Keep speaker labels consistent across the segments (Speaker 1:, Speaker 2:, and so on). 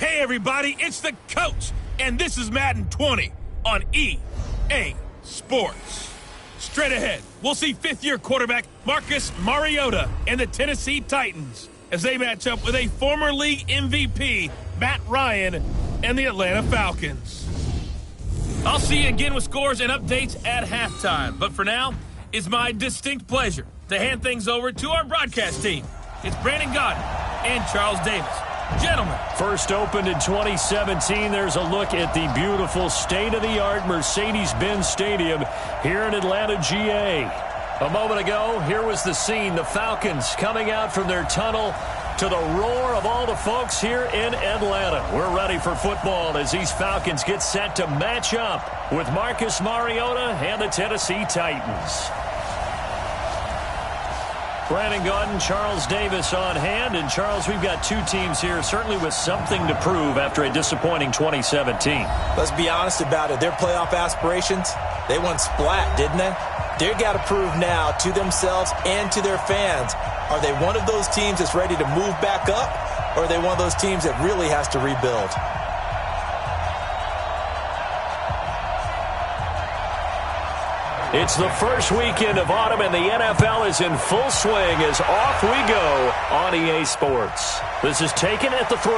Speaker 1: Hey everybody, it's the coach, and this is Madden 20 on EA Sports. Straight ahead, we'll see fifth-year quarterback Marcus Mariota and the Tennessee Titans as they match up with a former league MVP, Matt Ryan, and the Atlanta Falcons. I'll see you again with scores and updates at halftime, but for now, it's my distinct pleasure to hand things over to our broadcast team. It's Brandon Godden and Charles Davis. Gentlemen.
Speaker 2: First opened in 2017. There's a look at the beautiful state-of-the-art Mercedes-Benz Stadium here in Atlanta, GA. A moment ago, here was the scene. The Falcons coming out from their tunnel to the roar of all the folks here in Atlanta. We're ready for football as these Falcons get set to match up with Marcus Mariota and the Tennessee Titans. Brandon Godden, Charles Davis on hand. And, Charles, we've got two teams here certainly with something to prove after a disappointing 2017.
Speaker 3: Let's be honest about it. Their playoff aspirations, they went splat, didn't they? They've got to prove now to themselves and to their fans, are they one of those teams that's ready to move back up, or are they one of those teams that really has to rebuild?
Speaker 2: It's the first weekend of autumn, and the NFL is in full swing as off we go on EA Sports. This is taken at the 3.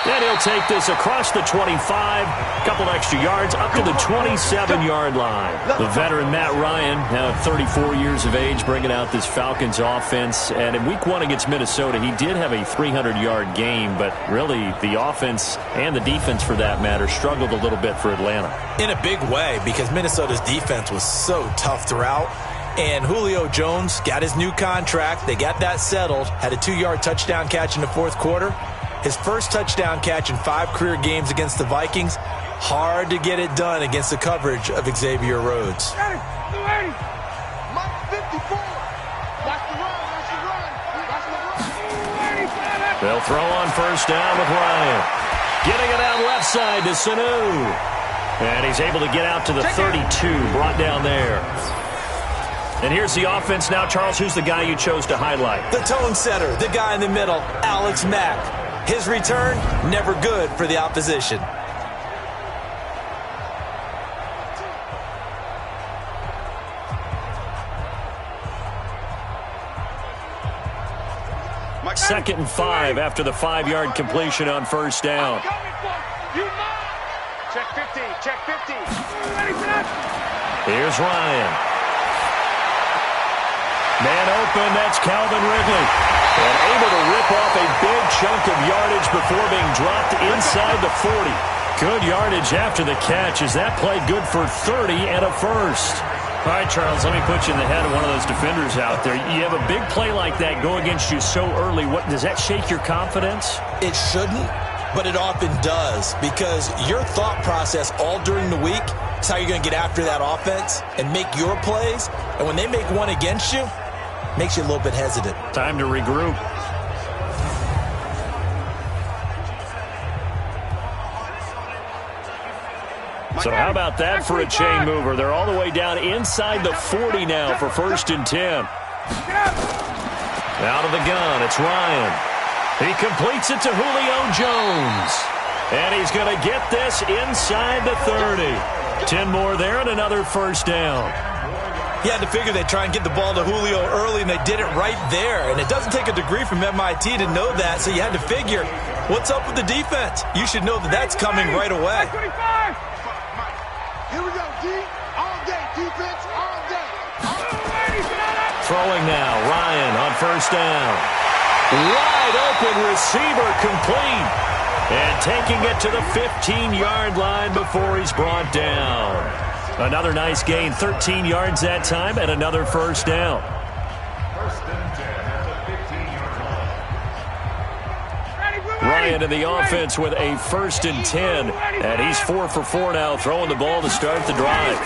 Speaker 2: And he'll take this across the 25, couple extra yards, up to the 27-yard line. The veteran Matt Ryan, now at 34 years of age, bringing out this Falcons offense. And in Week 1 against Minnesota, he did have a 300-yard game, but really the offense and the defense, for that matter, struggled a little bit for Atlanta.
Speaker 3: In a big way, because Minnesota's defense was so tough throughout. And Julio Jones got his new contract. They got that settled. Had a 2-yard touchdown catch in the fourth quarter. His first touchdown catch in 5 career games against the Vikings. Hard to get it done against the coverage of Xavier Rhodes.
Speaker 2: They'll throw on first down with Ryan. Getting it out left side to Sanu. And he's able to get out to the 32, brought down there. And here's the offense now. Charles, who's the guy you chose to highlight?
Speaker 3: The tone setter, the guy in the middle, Alex Mack. His return, never good for the opposition.
Speaker 2: Second and 5 after the 5-yard completion on first down.
Speaker 4: Check 50, check 50.
Speaker 2: Here's Ryan. Man open, that's Calvin Ridley. And able to rip off a big chunk of yardage before being dropped inside the 40. Good yardage after the catch as that play good for 30 and a first. All right, Charles, let me put you in the head of one of those defenders out there. You have a big play like that go against you so early. What does that shake your confidence?
Speaker 3: It shouldn't, but it often does, because your thought process all during the week is how you're going to get after that offense and make your plays. And when they make one against you, makes you a little bit hesitant.
Speaker 2: Time to regroup. So how about that for a chain mover? They're all the way down inside the 40 now for first and 10. Out of the gun, it's Ryan. He completes it to Julio Jones. And he's going to get this inside the 30. 10 more there and another first down.
Speaker 3: You had to figure they'd try and get the ball to Julio early, and they did it right there. And it doesn't take a degree from MIT to know that, so you had to figure, what's up with the defense? You should know that that's coming right away.
Speaker 4: Here we go, D. All day, defense, all day.
Speaker 2: Throwing now, Ryan on first down. Wide open receiver complete. And taking it to the 15-yard line before he's brought down. Another nice gain, 13 yards that time, and another first down. Ryan in the offense with a first and 10, and he's 4 for 4 now, throwing the ball to start the drive.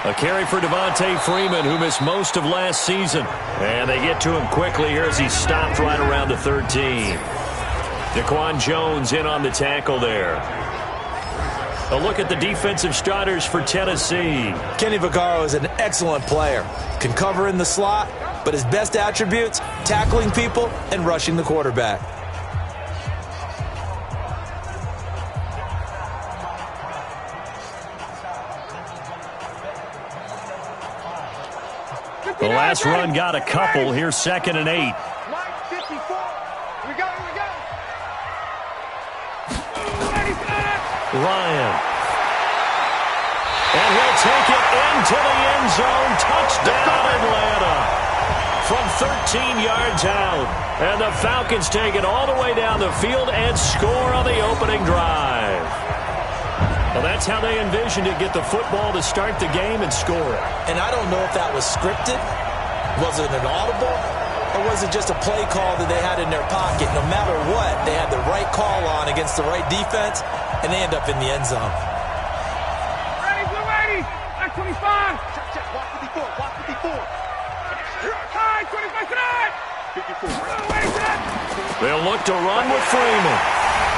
Speaker 2: A carry for Devontae Freeman, who missed most of last season. And they get to him quickly here as he stopped right around the 13. Daquan Jones in on the tackle there. A look at the defensive starters for Tennessee.
Speaker 3: Kenny Vaccaro is an excellent player. Can cover in the slot, but his best attributes, tackling people and rushing the quarterback.
Speaker 2: The last run got a couple. Here's 2nd and 8.
Speaker 4: Mike, 54. Here we go.
Speaker 2: Ryan. And he'll take it into the end zone. Touchdown, Atlanta. From 13 yards out. And the Falcons take it all the way down the field and score on the opening drive. Well, that's how they envisioned it. Get the football to start the game and score it.
Speaker 3: And I don't know if that was scripted. Was it an audible? Or was it just a play call that they had in their pocket? No matter what, they had the right call on against the right defense, and they end up in the end zone.
Speaker 4: Ready, blue 80. At 25. Check. Watch 54. Watch 54. High, 25 tonight. 54.
Speaker 2: They'll look to run with Freeman.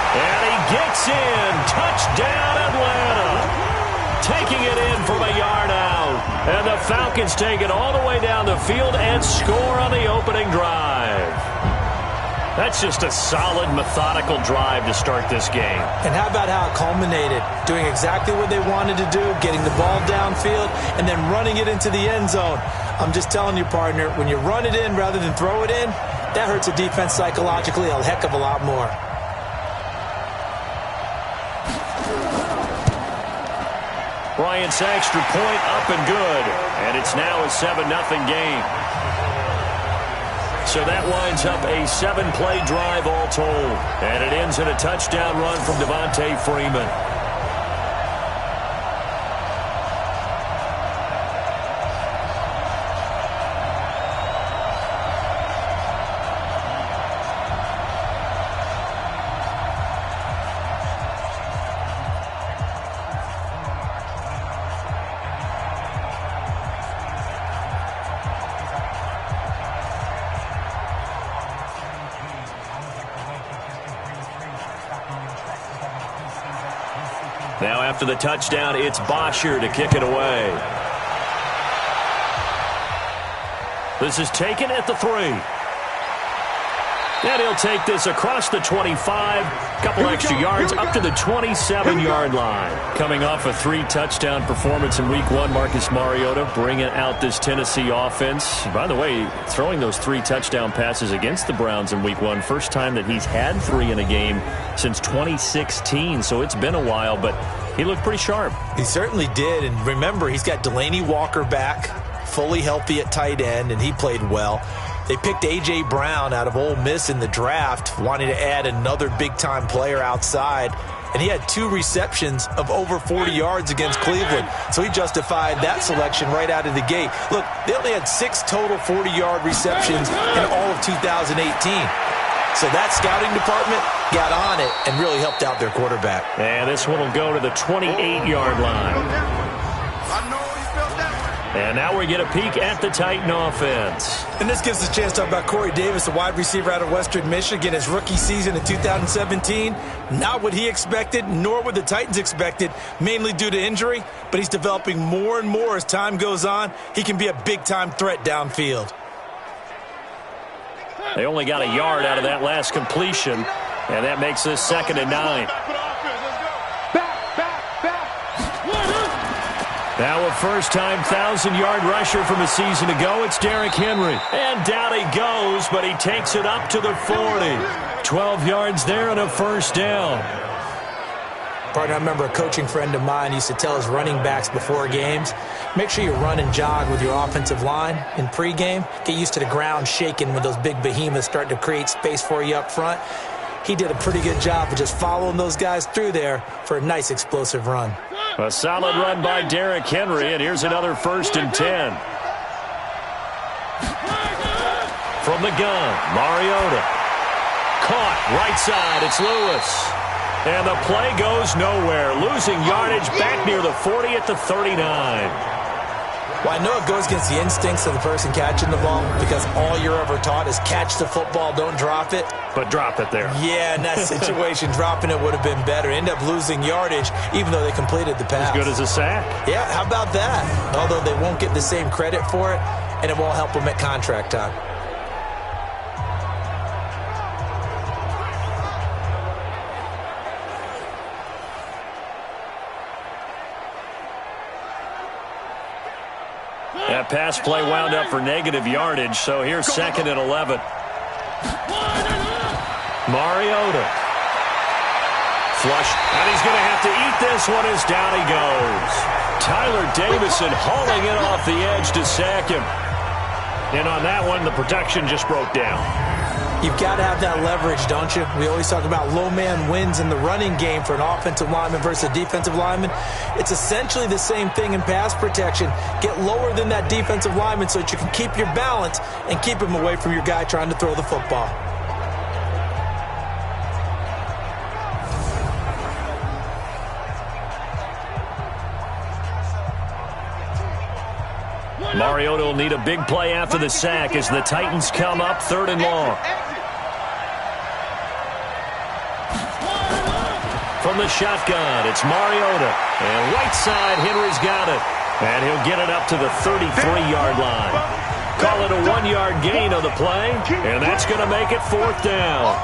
Speaker 2: And he gets in. Touchdown, Atlanta. Taking it in from a yard out. And the Falcons take it all the way down the field and score on the opening drive. That's just a solid, methodical drive to start this game.
Speaker 3: And how about how it culminated? Doing exactly what they wanted to do, getting the ball downfield, and then running it into the end zone. I'm just telling you, partner, when you run it in rather than throw it in, that hurts a defense psychologically a heck of a lot more.
Speaker 2: Bryant's extra point up and good. And it's now a 7-0 game. So that winds up a 7-play drive all told. And it ends in a touchdown run from Devontae Freeman. Now after the touchdown, it's Bosher to kick it away. This is taken at the 3. And he'll take this across the 25. Couple extra yards up to the 27-yard line. Coming off a 3-touchdown performance in Week 1, Marcus Mariota bringing out this Tennessee offense. By the way, throwing those 3 touchdown passes against the Browns in Week 1. First time that he's had 3 in a game since 2016. So it's been a while, but he looked pretty sharp.
Speaker 3: He certainly did. And remember, he's got Delaney Walker back, fully healthy at tight end, and he played well. They picked A.J. Brown out of Ole Miss in the draft, wanting to add another big-time player outside. And he had 2 receptions of over 40 yards against Cleveland. So he justified that selection right out of the gate. Look, they only had 6 total 40-yard receptions in all of 2018. So that scouting department got on it and really helped out their quarterback.
Speaker 2: And this one will go to the 28-yard line. And now we get a peek at the Titan offense.
Speaker 3: And this gives us a chance to talk about Corey Davis, a wide receiver out of Western Michigan. His rookie season in 2017, not what he expected, nor what the Titans expected, mainly due to injury. But he's developing more and more as time goes on. He can be a big-time threat downfield.
Speaker 2: They only got a yard out of that last completion, and that makes this 2nd and 9. Now a first-time 1,000-yard rusher from a season ago. It's Derrick Henry. And down he goes, but he takes it up to the 40. 12 yards there and a first down.
Speaker 3: Partner, I remember a coaching friend of mine used to tell his running backs before games, make sure you run and jog with your offensive line in pregame. Get used to the ground shaking when those big behemoths start to create space for you up front. He did a pretty good job of just following those guys through there for a nice explosive run.
Speaker 2: A solid run by Derrick Henry, and here's another 1st and 10. From the gun, Mariota. Caught, right side, it's Lewis. And the play goes nowhere. Losing yardage back near the 40 at the 39.
Speaker 3: Well, I know it goes against the instincts of the person catching the ball because all you're ever taught is catch the football, don't drop it.
Speaker 2: But drop it there.
Speaker 3: Yeah, in that situation, dropping it would have been better. End up losing yardage even though they completed the pass.
Speaker 2: As good as a sack.
Speaker 3: Yeah, how about that? Although they won't get the same credit for it, and it won't help them at contract time.
Speaker 2: That pass play wound up for negative yardage, so here's 2nd and 11. Mariota. Flush, and he's going to have to eat this one as down he goes. Tyler Davison hauling it off the edge to sack him. And on that one, the protection just broke down.
Speaker 3: You've got to have that leverage, don't you? We always talk about low man wins in the running game for an offensive lineman versus a defensive lineman. It's essentially the same thing in pass protection. Get lower than that defensive lineman so that you can keep your balance and keep him away from your guy trying to throw the football.
Speaker 2: Mariota will need a big play after the sack as the Titans come up 3rd and long. From the shotgun, it's Mariota. And right side, Henry's got it. And he'll get it up to the 33-yard line. Call it a 1-yard gain on the play, and that's going to make it 4th down.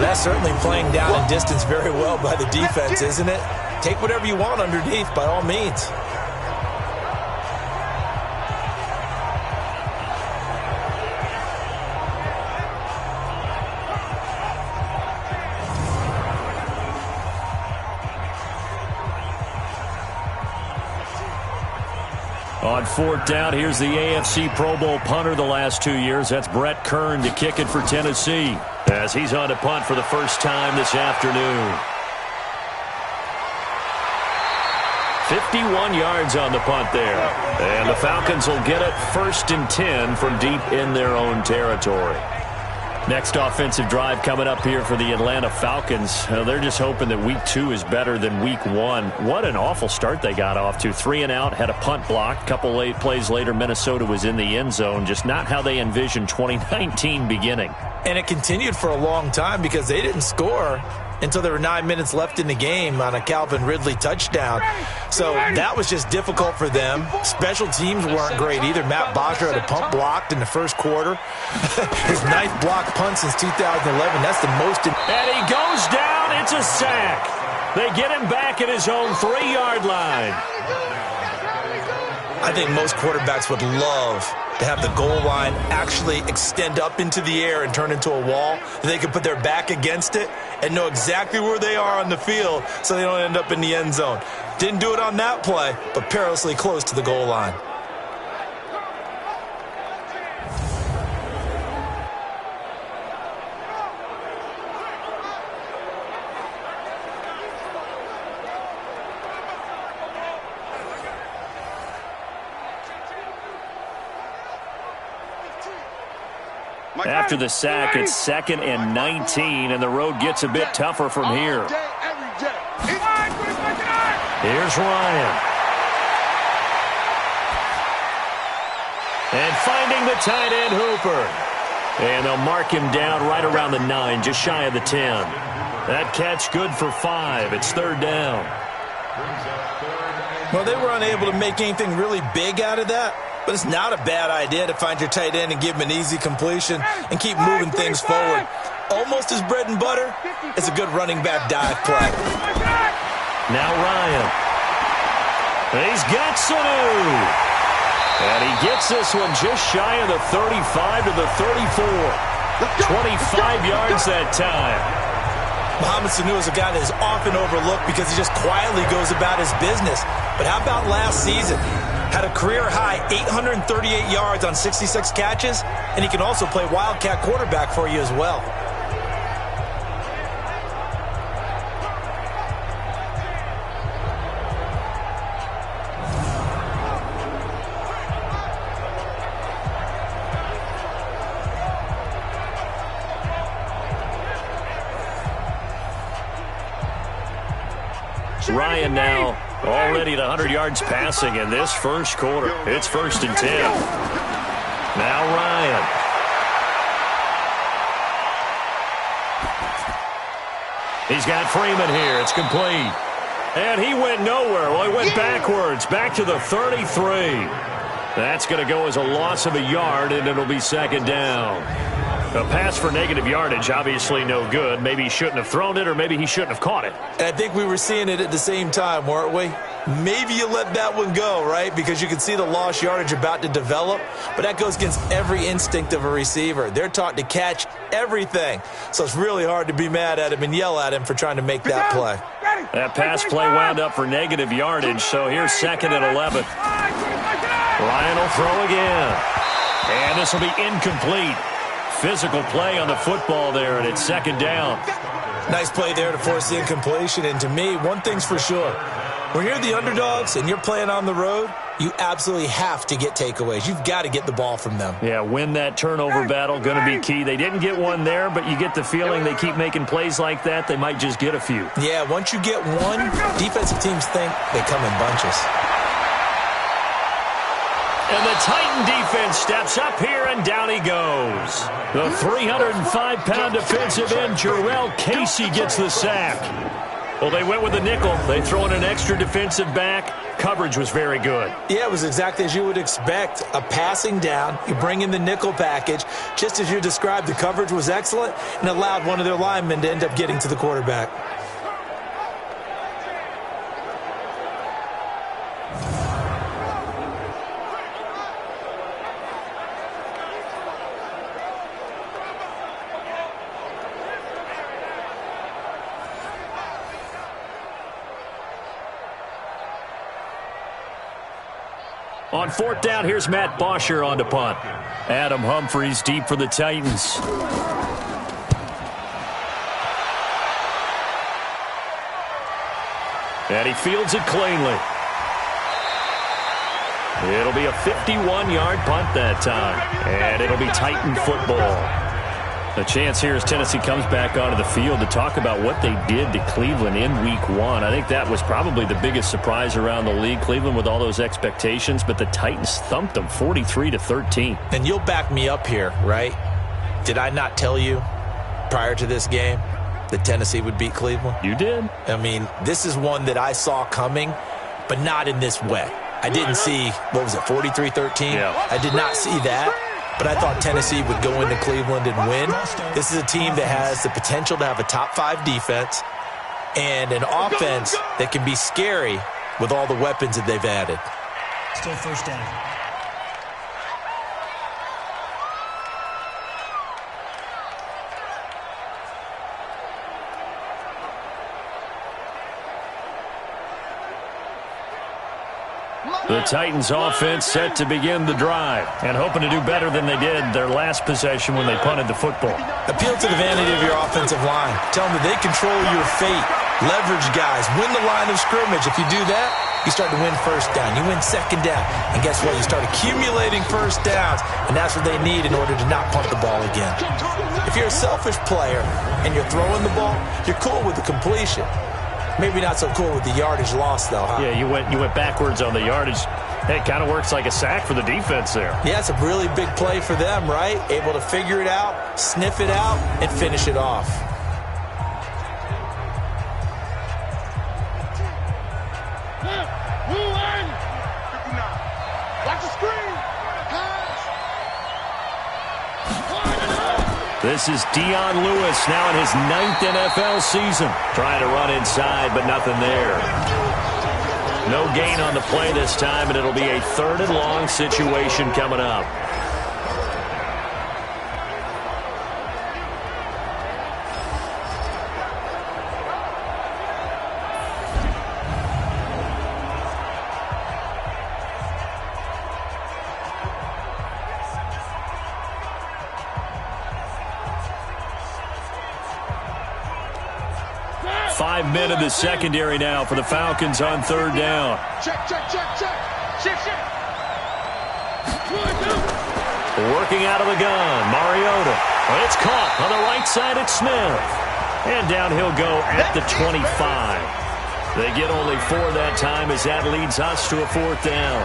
Speaker 3: That's certainly playing down and distance very well by the defense, isn't it? Take whatever you want underneath, by all means.
Speaker 2: On 4th down, here's the AFC Pro Bowl punter the last 2 years. That's Brett Kern to kick it for Tennessee, as he's on to punt for the first time this afternoon. 51 yards on the punt there. And the Falcons will get it 1st and 10 from deep in their own territory. Next offensive drive coming up here for the Atlanta Falcons. They're just hoping that week 2 is better than week 1. What an awful start they got off to. 3 and out, had a punt blocked. Couple late plays later, Minnesota was in the end zone. Just not how they envisioned 2019 beginning.
Speaker 3: And it continued for a long time because they didn't score until there were 9 minutes left in the game on a Calvin Ridley touchdown. So that was just difficult for them. Special teams weren't great either. Matt Bosher had a punt blocked in the first quarter. His 9th block punt since 2011. That's the most.
Speaker 2: And he goes down. It's a sack. They get him back at his own 3-yard line.
Speaker 3: I think most quarterbacks would love to have the goal line actually extend up into the air and turn into a wall. They can put their back against it and know exactly where they are on the field so they don't end up in the end zone. Didn't do it on that play, but perilously close to the goal line.
Speaker 2: After the sack, it's 2nd and 19, and the road gets a bit tougher from here. Here's Ryan. And finding the tight end, Hooper. And they'll mark him down right around the 9, just shy of the 10. That catch good for 5. It's 3rd down.
Speaker 3: Well, they were unable to make anything really big out of that. But it's not a bad idea to find your tight end and give him an easy completion and keep moving things forward. Almost his bread and butter is a good running back dive play.
Speaker 2: Now Ryan. He's got Sanu. And he gets this one just shy of the 35 to the 34. 25 yards that time.
Speaker 3: Mohamed Sanu is a guy that is often overlooked because he just quietly goes about his business. But how about last season? Had a career-high 838 yards on 66 catches, and he can also play wildcat quarterback for you as well.
Speaker 2: Ryan now already at 100 yards passing in this first quarter. It's 1st and 10. Now Ryan. He's got Freeman here. It's complete. And he went nowhere. Well, he went backwards, back to the 33. That's going to go as a loss of a yard, and it'll be 2nd down. A pass for negative yardage, obviously no good. Maybe he shouldn't have thrown it, or maybe he shouldn't have caught it.
Speaker 3: And I think we were seeing it at the same time, weren't we? Maybe you let that one go, right? Because you can see the lost yardage about to develop. But that goes against every instinct of a receiver. They're taught to catch everything. So it's really hard to be mad at him and yell at him for trying to make that play.
Speaker 2: That pass play wound up for negative yardage, so here's 2nd and 11. Ryan will throw again. And this will be incomplete. Physical play on the football there, and it's 2nd down.
Speaker 3: Nice play there to force the incompletion. And to me, one thing's for sure. When you're the underdogs and you're playing on the road, you absolutely have to get takeaways. You've got to get the ball from them.
Speaker 2: Yeah, win that turnover battle, going to be key. They didn't get one there, but you get the feeling they keep making plays like that, they might just get a few.
Speaker 3: Yeah, once you get one, defensive teams think they come in bunches.
Speaker 2: And the Titan defense steps up here, and down he goes. The 305-pound defensive end, Jarrell Casey, gets the sack. Well, they went with the nickel. They throw in an extra defensive back. Coverage was very good.
Speaker 3: Yeah, it was exactly as you would expect. A passing down. You bring in the nickel package. Just as you described, the coverage was excellent and allowed one of their linemen to end up getting to the quarterback.
Speaker 2: On 4th down, here's Matt Bosher on to punt. Adam Humphries deep for the Titans. And he fields it cleanly. It'll be a 51-yard punt that time. And it'll be Titan football. The chance here as Tennessee comes back onto the field to talk about what they did to Cleveland in Week 1. I think that was probably the biggest surprise around the league. Cleveland with all those expectations, but the Titans thumped them 43-13.
Speaker 3: And you'll back me up here, right? Did I not tell you prior to this game that Tennessee would beat Cleveland?
Speaker 2: You did.
Speaker 3: I mean, this is one that I saw coming, but not in this way. I didn't see, 43-13?
Speaker 2: Yeah.
Speaker 3: I did not see that. But I thought Tennessee would go into Cleveland and win. This is a team that has the potential to have a top-5 defense and an offense that can be scary with all the weapons that they've added.
Speaker 5: Still 1st down.
Speaker 2: The Titans offense set to begin the drive and hoping to do better than they did their last possession when they punted the football.
Speaker 3: Appeal to the vanity of your offensive line. Tell them that they control your fate. Leverage guys. Win the line of scrimmage. If you do that, you start to win 1st down. You win 2nd down. And guess what? You start accumulating 1st downs. And that's what they need in order to not punt the ball again. If you're a selfish player and you're throwing the ball, you're cool with the completion. Maybe not so cool with the yardage loss, though, huh?
Speaker 2: Yeah, you went backwards on the yardage. It kind of works like a sack for the defense there.
Speaker 3: Yeah, it's a really big play for them, right? Able to figure it out, sniff it out, and finish it off.
Speaker 4: Watch the screen.
Speaker 2: This is Dion Lewis now in his 9th NFL season. Trying to run inside, but nothing there. No gain on the play this time, and it'll be a 3rd and long situation coming up. Five men in the secondary now for the Falcons on 3rd down.
Speaker 4: Check. Shift.
Speaker 2: Working out of the gun, Mariota. Well, it's caught on the right side at Smith. And down he'll go at the 25. They get only 4 that time as that leads us to a 4th down.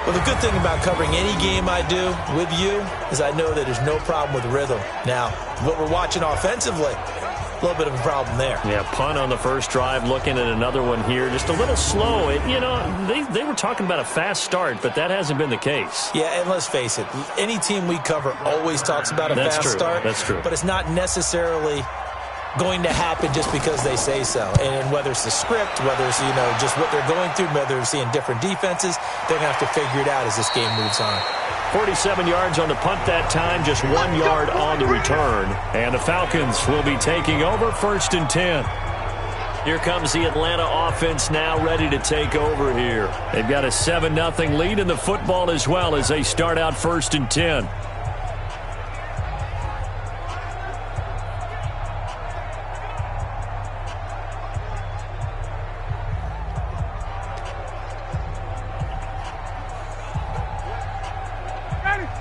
Speaker 3: Well, the good thing about covering any game I do with you is I know that there's no problem with rhythm. Now, what we're watching offensively, A little bit of a problem there.
Speaker 2: Yeah, punt on the first drive, looking at another one here. Just a little slow. They were talking about a fast start, but that hasn't been the case.
Speaker 3: Yeah, and let's face it, any team we cover always talks about a fast start.
Speaker 2: That's true.
Speaker 3: But it's not necessarily going to happen just because they say so. And whether it's the script, whether it's, just what they're going through, whether they're seeing different defenses, they're going to have to figure it out as this game moves on. 47
Speaker 2: yards on the punt that time, just 1 yard on the return. And the Falcons will be taking over 1st and 10. Here comes the Atlanta offense now ready to take over here. They've got a 7-0 lead in the football as well as they start out 1st and 10.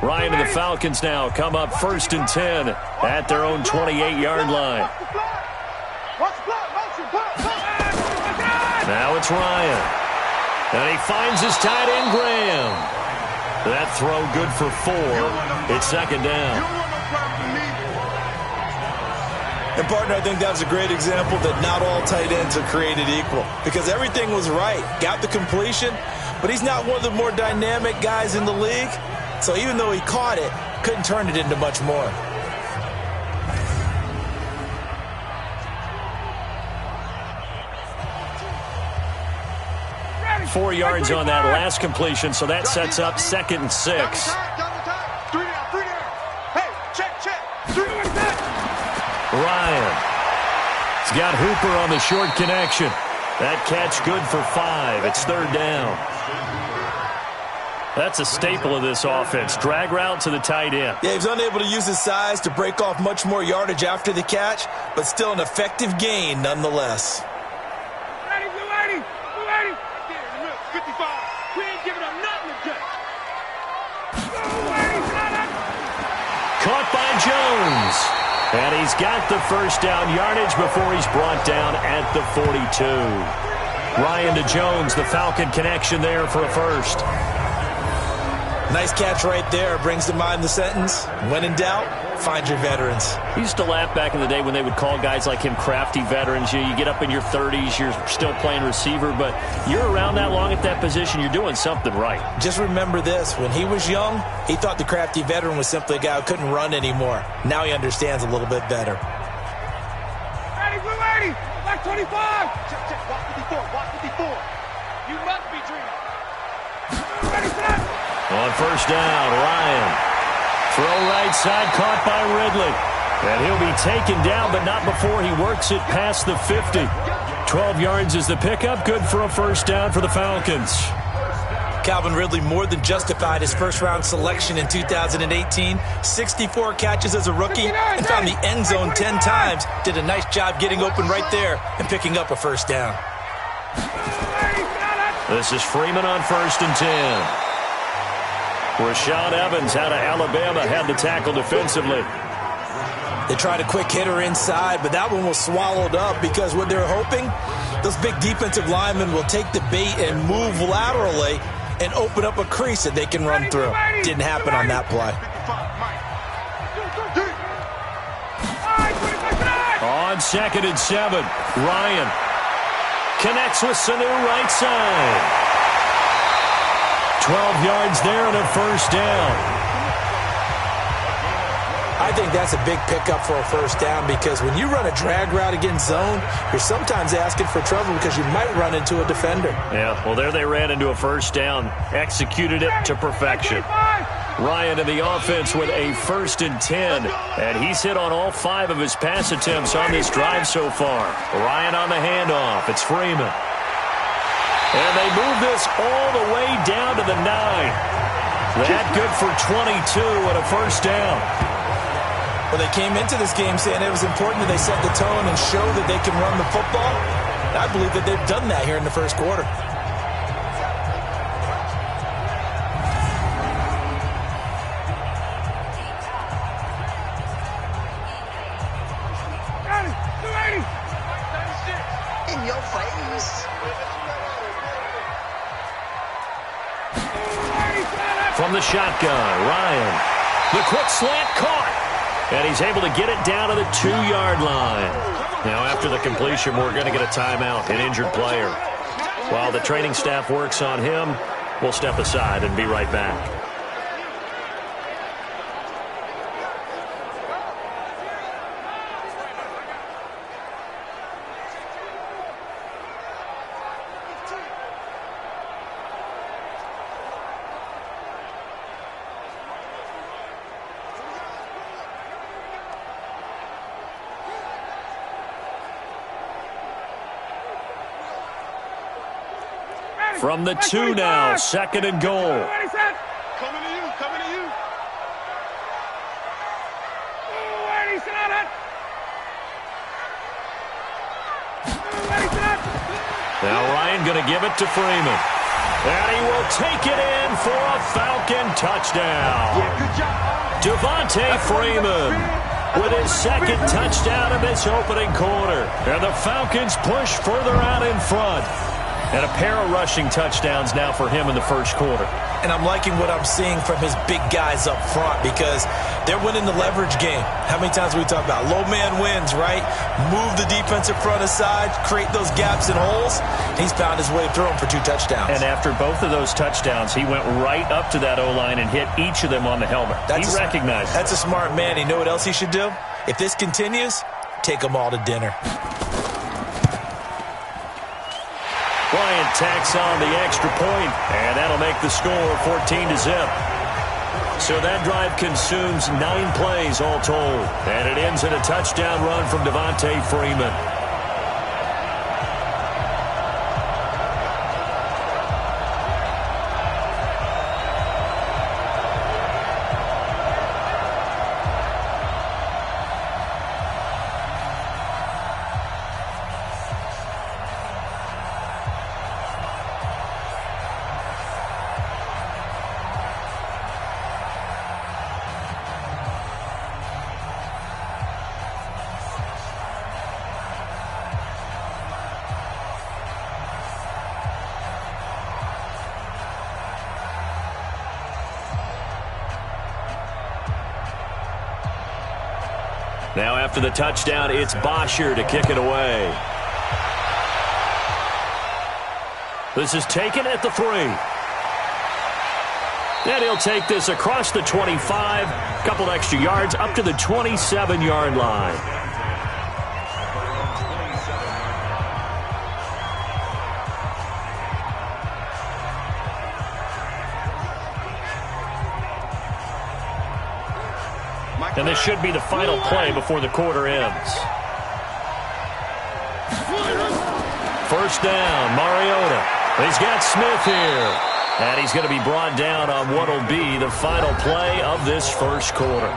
Speaker 2: Ryan and the Falcons now come up 1st and 10 at their own 28-yard line. Now it's Ryan. And he finds his tight end, Graham. That throw good for 4. It's 2nd down.
Speaker 3: And, partner, I think that was a great example that not all tight ends are created equal. Because everything was right. Got the completion, but he's not one of the more dynamic guys in the league. So even though he caught it, couldn't turn it into much more.
Speaker 2: Ready. 4 yards on that last completion, so that sets up 2nd and 6. Ryan. He's got Hooper on the short connection. That catch good for 5. It's 3rd down. That's a staple of this offense. Drag route to the tight end.
Speaker 3: Yeah, he's unable to use his size to break off much more yardage after the catch, but still an effective gain nonetheless.
Speaker 4: Ready, blue 80. Blue 80. There, look, 55. We ain't giving up nothing today.
Speaker 2: Caught by Jones. And he's got the 1st down yardage before he's brought down at the 42. Ryan to Jones, the Falcon connection there for a 1st.
Speaker 3: Nice catch right there. Brings to mind the sentence, when in doubt, find your veterans.
Speaker 2: We used to laugh back in the day when they would call guys like him crafty veterans. You get up in your 30s, you're still playing receiver, but you're around that long at that position, you're doing something right.
Speaker 3: Just remember this. When he was young, he thought the crafty veteran was simply a guy who couldn't run anymore. Now he understands a little bit better.
Speaker 4: Ready, blue 80. Back 25. Check, check. Walk 54. Walk 54. You must be dreaming. Ready, set.
Speaker 2: On 1st down, Ryan. Throw right side, caught by Ridley. And he'll be taken down, but not before he works it past the 50. 12 yards is the pickup, good for a 1st down for the Falcons.
Speaker 3: Calvin Ridley more than justified his 1st-round selection in 2018. 64 catches as a rookie and found the end zone 10 times. Did a nice job getting open right there and picking up a 1st down.
Speaker 2: This is Freeman on 1st and 10. Rashaan Evans out of Alabama had the tackle defensively.
Speaker 3: They tried a quick hitter inside, but that one was swallowed up because what they're hoping, those big defensive linemen will take the bait and move laterally and open up a crease that they can run through. Didn't happen on that play.
Speaker 2: On 2nd and 7, Ryan connects with Sanu right side. 12 yards there and a 1st down.
Speaker 3: I think that's a big pickup for a 1st down because when you run a drag route against zone, you're sometimes asking for trouble because you might run into a defender.
Speaker 2: Yeah, well, there they ran into a 1st down, executed it to perfection. Ryan in the offense with a 1st and 10, and he's hit on all 5 of his pass attempts on this drive so far. Ryan on the handoff. It's Freeman. And they move this all the way down to the 9. That good for 22 and a 1st down.
Speaker 3: Well, they came into this game saying it was important that they set the tone and show that they can run the football. I believe that they've done that here in the 1st quarter.
Speaker 4: In your face.
Speaker 2: From the shotgun, Ryan. The quick slant caught. And he's able to get it down to the 2-yard line. Now, after the completion, we're going to get a timeout, an injured player. While the training staff works on him, we'll step aside and be right back. From the 2 now, 2nd and goal.
Speaker 4: Coming to you, coming to you.
Speaker 2: Now Ryan going to give it to Freeman. And he will take it in for a Falcon touchdown.
Speaker 4: Good job.
Speaker 2: Devontae Freeman with his 2nd touchdown of this opening quarter. And the Falcons push further out in front. And a pair of rushing touchdowns now for him in the first quarter.
Speaker 3: And I'm liking what I'm seeing from his big guys up front because they're winning the leverage game. How many times we talk about low man wins, right? Move the defensive front aside, create those gaps and holes. He's found his way through them for 2 touchdowns.
Speaker 2: And after both of those touchdowns, he went right up to that O-line and hit each of them on the helmet. He recognized it.
Speaker 3: That's a smart man. You know what else he should do? If this continues, take them all to dinner.
Speaker 2: Bryant tacks on the extra point, and that'll make the score 14-0. So that drive consumes 9 plays all told, and it ends in a touchdown run from Devontae Freeman. Now after the touchdown, it's Bosher to kick it away. This is taken at the 3. And he'll take this across the 25, couple extra yards up to the 27-yard line. And this should be the final play before the quarter ends. First down, Mariota. He's got Smith here. And he's going to be brought down on what will be the final play of this first quarter.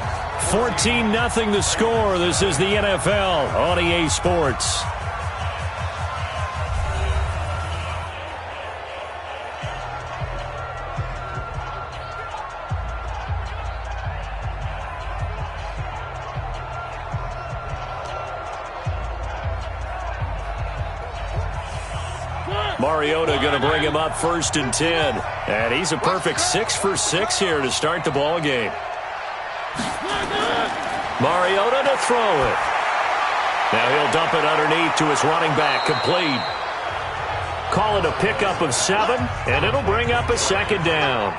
Speaker 2: 14-0 the score. This is the NFL on EA Sports. Mariota going to bring him up 1st and 10. And he's a perfect 6 for 6 here to start the ball game. Mariota to throw it. Now he'll dump it underneath to his running back, complete. Call it a pickup of 7, and it'll bring up a 2nd down.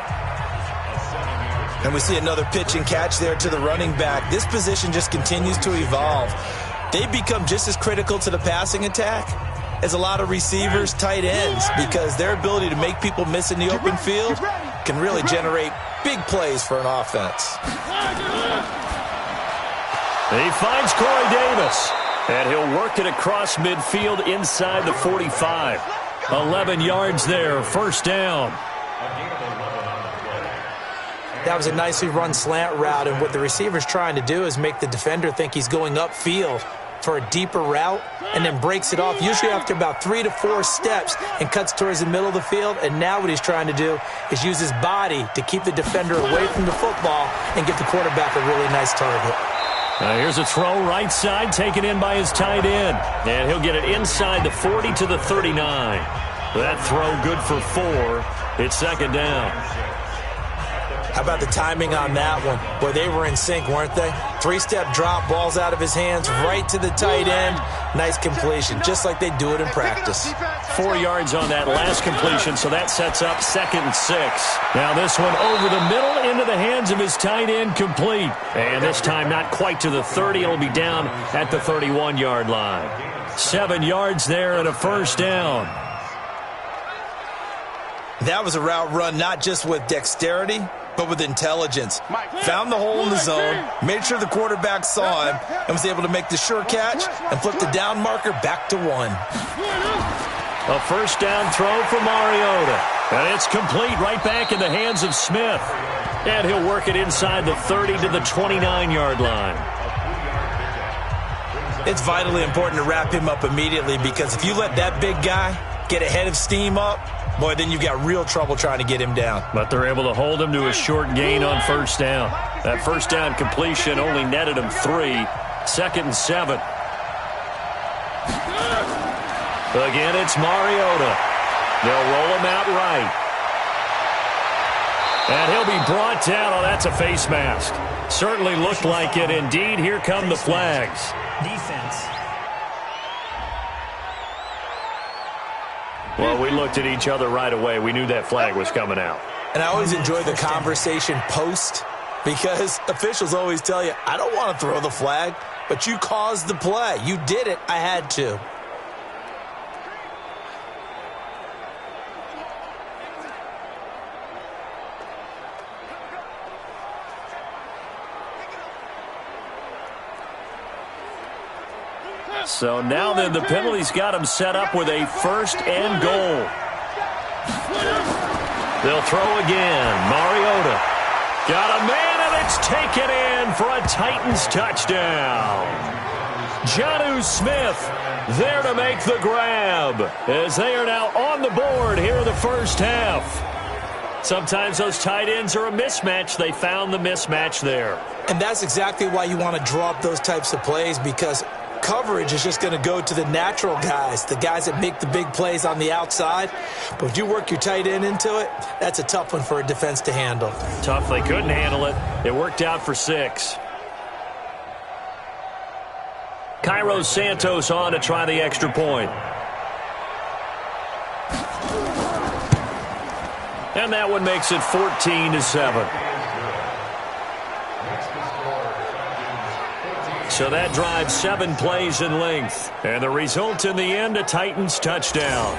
Speaker 3: And we see another pitch and catch there to the running back. This position just continues to evolve. They become just as critical to the passing attack as a lot of receivers, tight ends, because their ability to make people miss in the open field can really generate big plays for an offense.
Speaker 2: He finds Corey Davis, and he'll work it across midfield inside the 45. 11 yards there, 1st down.
Speaker 6: That was a nicely run slant route, and what the receiver's trying to do is make the defender think he's going upfield for a deeper route, and then breaks it off, usually after about 3 to 4 steps, and cuts towards the middle of the field. And now what he's trying to do is use his body to keep the defender away from the football and get the quarterback a really nice target.
Speaker 2: Here's a throw right side, taken in by his tight end. And he'll get it inside the 40 to the 39. That throw good for 4. It's 2nd down.
Speaker 6: How about the timing on that one? Boy, they were in sync, weren't they? 3-step drop, balls out of his hands, right to the tight end. Nice completion, just like they do it in practice.
Speaker 2: 4 yards on that last completion, so that sets up 2nd and 6. Now this one over the middle into the hands of his tight end, complete. And this time not quite to the 30. It'll be down at the 31-yard line. 7 yards there and a first down.
Speaker 3: That was a route run not just with dexterity, but with intelligence. Found the hole in the zone, made sure the quarterback saw him, and was able to make the sure catch and flip the down marker back to 1.
Speaker 2: A first down throw for Mariota. And it's complete right back in the hands of Smith. And he'll work it inside the 30 to the 29-yard line.
Speaker 3: It's vitally important to wrap him up immediately, because if you let that big guy get ahead of steam up, boy, then you've got real trouble trying to get him down.
Speaker 2: But they're able to hold him to a short gain on first down. That first down completion only netted him 3. 2nd and 7. Again, it's Mariota. They'll roll him out right. And he'll be brought down. Oh, that's a face mask. Certainly looked like it. Indeed, here come the flags.
Speaker 5: Defense.
Speaker 2: Well, we looked at each other right away. We knew that flag was coming out.
Speaker 3: And I always enjoy the conversation post, because officials always tell you, I don't want to throw the flag, but you caused the play. You did it. I had to.
Speaker 2: So now then the penalty's got him set up with a 1st and goal. They'll throw again. Mariota got a man, and it's taken in for a Titans touchdown. Jonnu Smith there to make the grab as they are now on the board here in the first half. Sometimes those tight ends are a mismatch. They found the mismatch there.
Speaker 6: And that's exactly why you want to draw up those types of plays, because coverage is just going to go to the natural guys, the guys that make the big plays on the outside. But if you work your tight end into it, that's a tough one for a defense to handle.
Speaker 2: Tough. They couldn't handle it. It worked out for 6. Cairo Santos on to try the extra point. And that one makes it 14-7. So that drives 7 plays in length. And the result in the end, a Titans touchdown.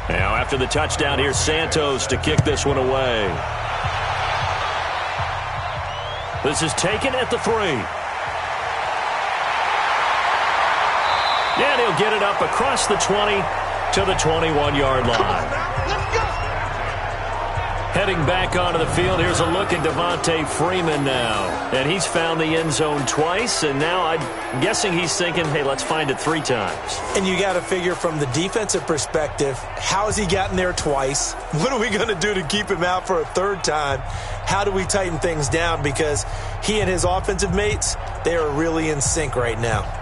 Speaker 2: Now after the touchdown, here's Santos to kick this one away. This is taken at the 3. And he'll get it up across the 20 to the 21-yard line. Heading back onto the field, here's a look at Devontae Freeman now. And he's found the end zone twice, and now I'm guessing he's thinking, hey, let's find it 3 times.
Speaker 6: And you got to figure from the defensive perspective, how has he gotten there twice? What are we going to do to keep him out for a 3rd time? How do we tighten things down? Because he and his offensive mates, they are really in sync right now.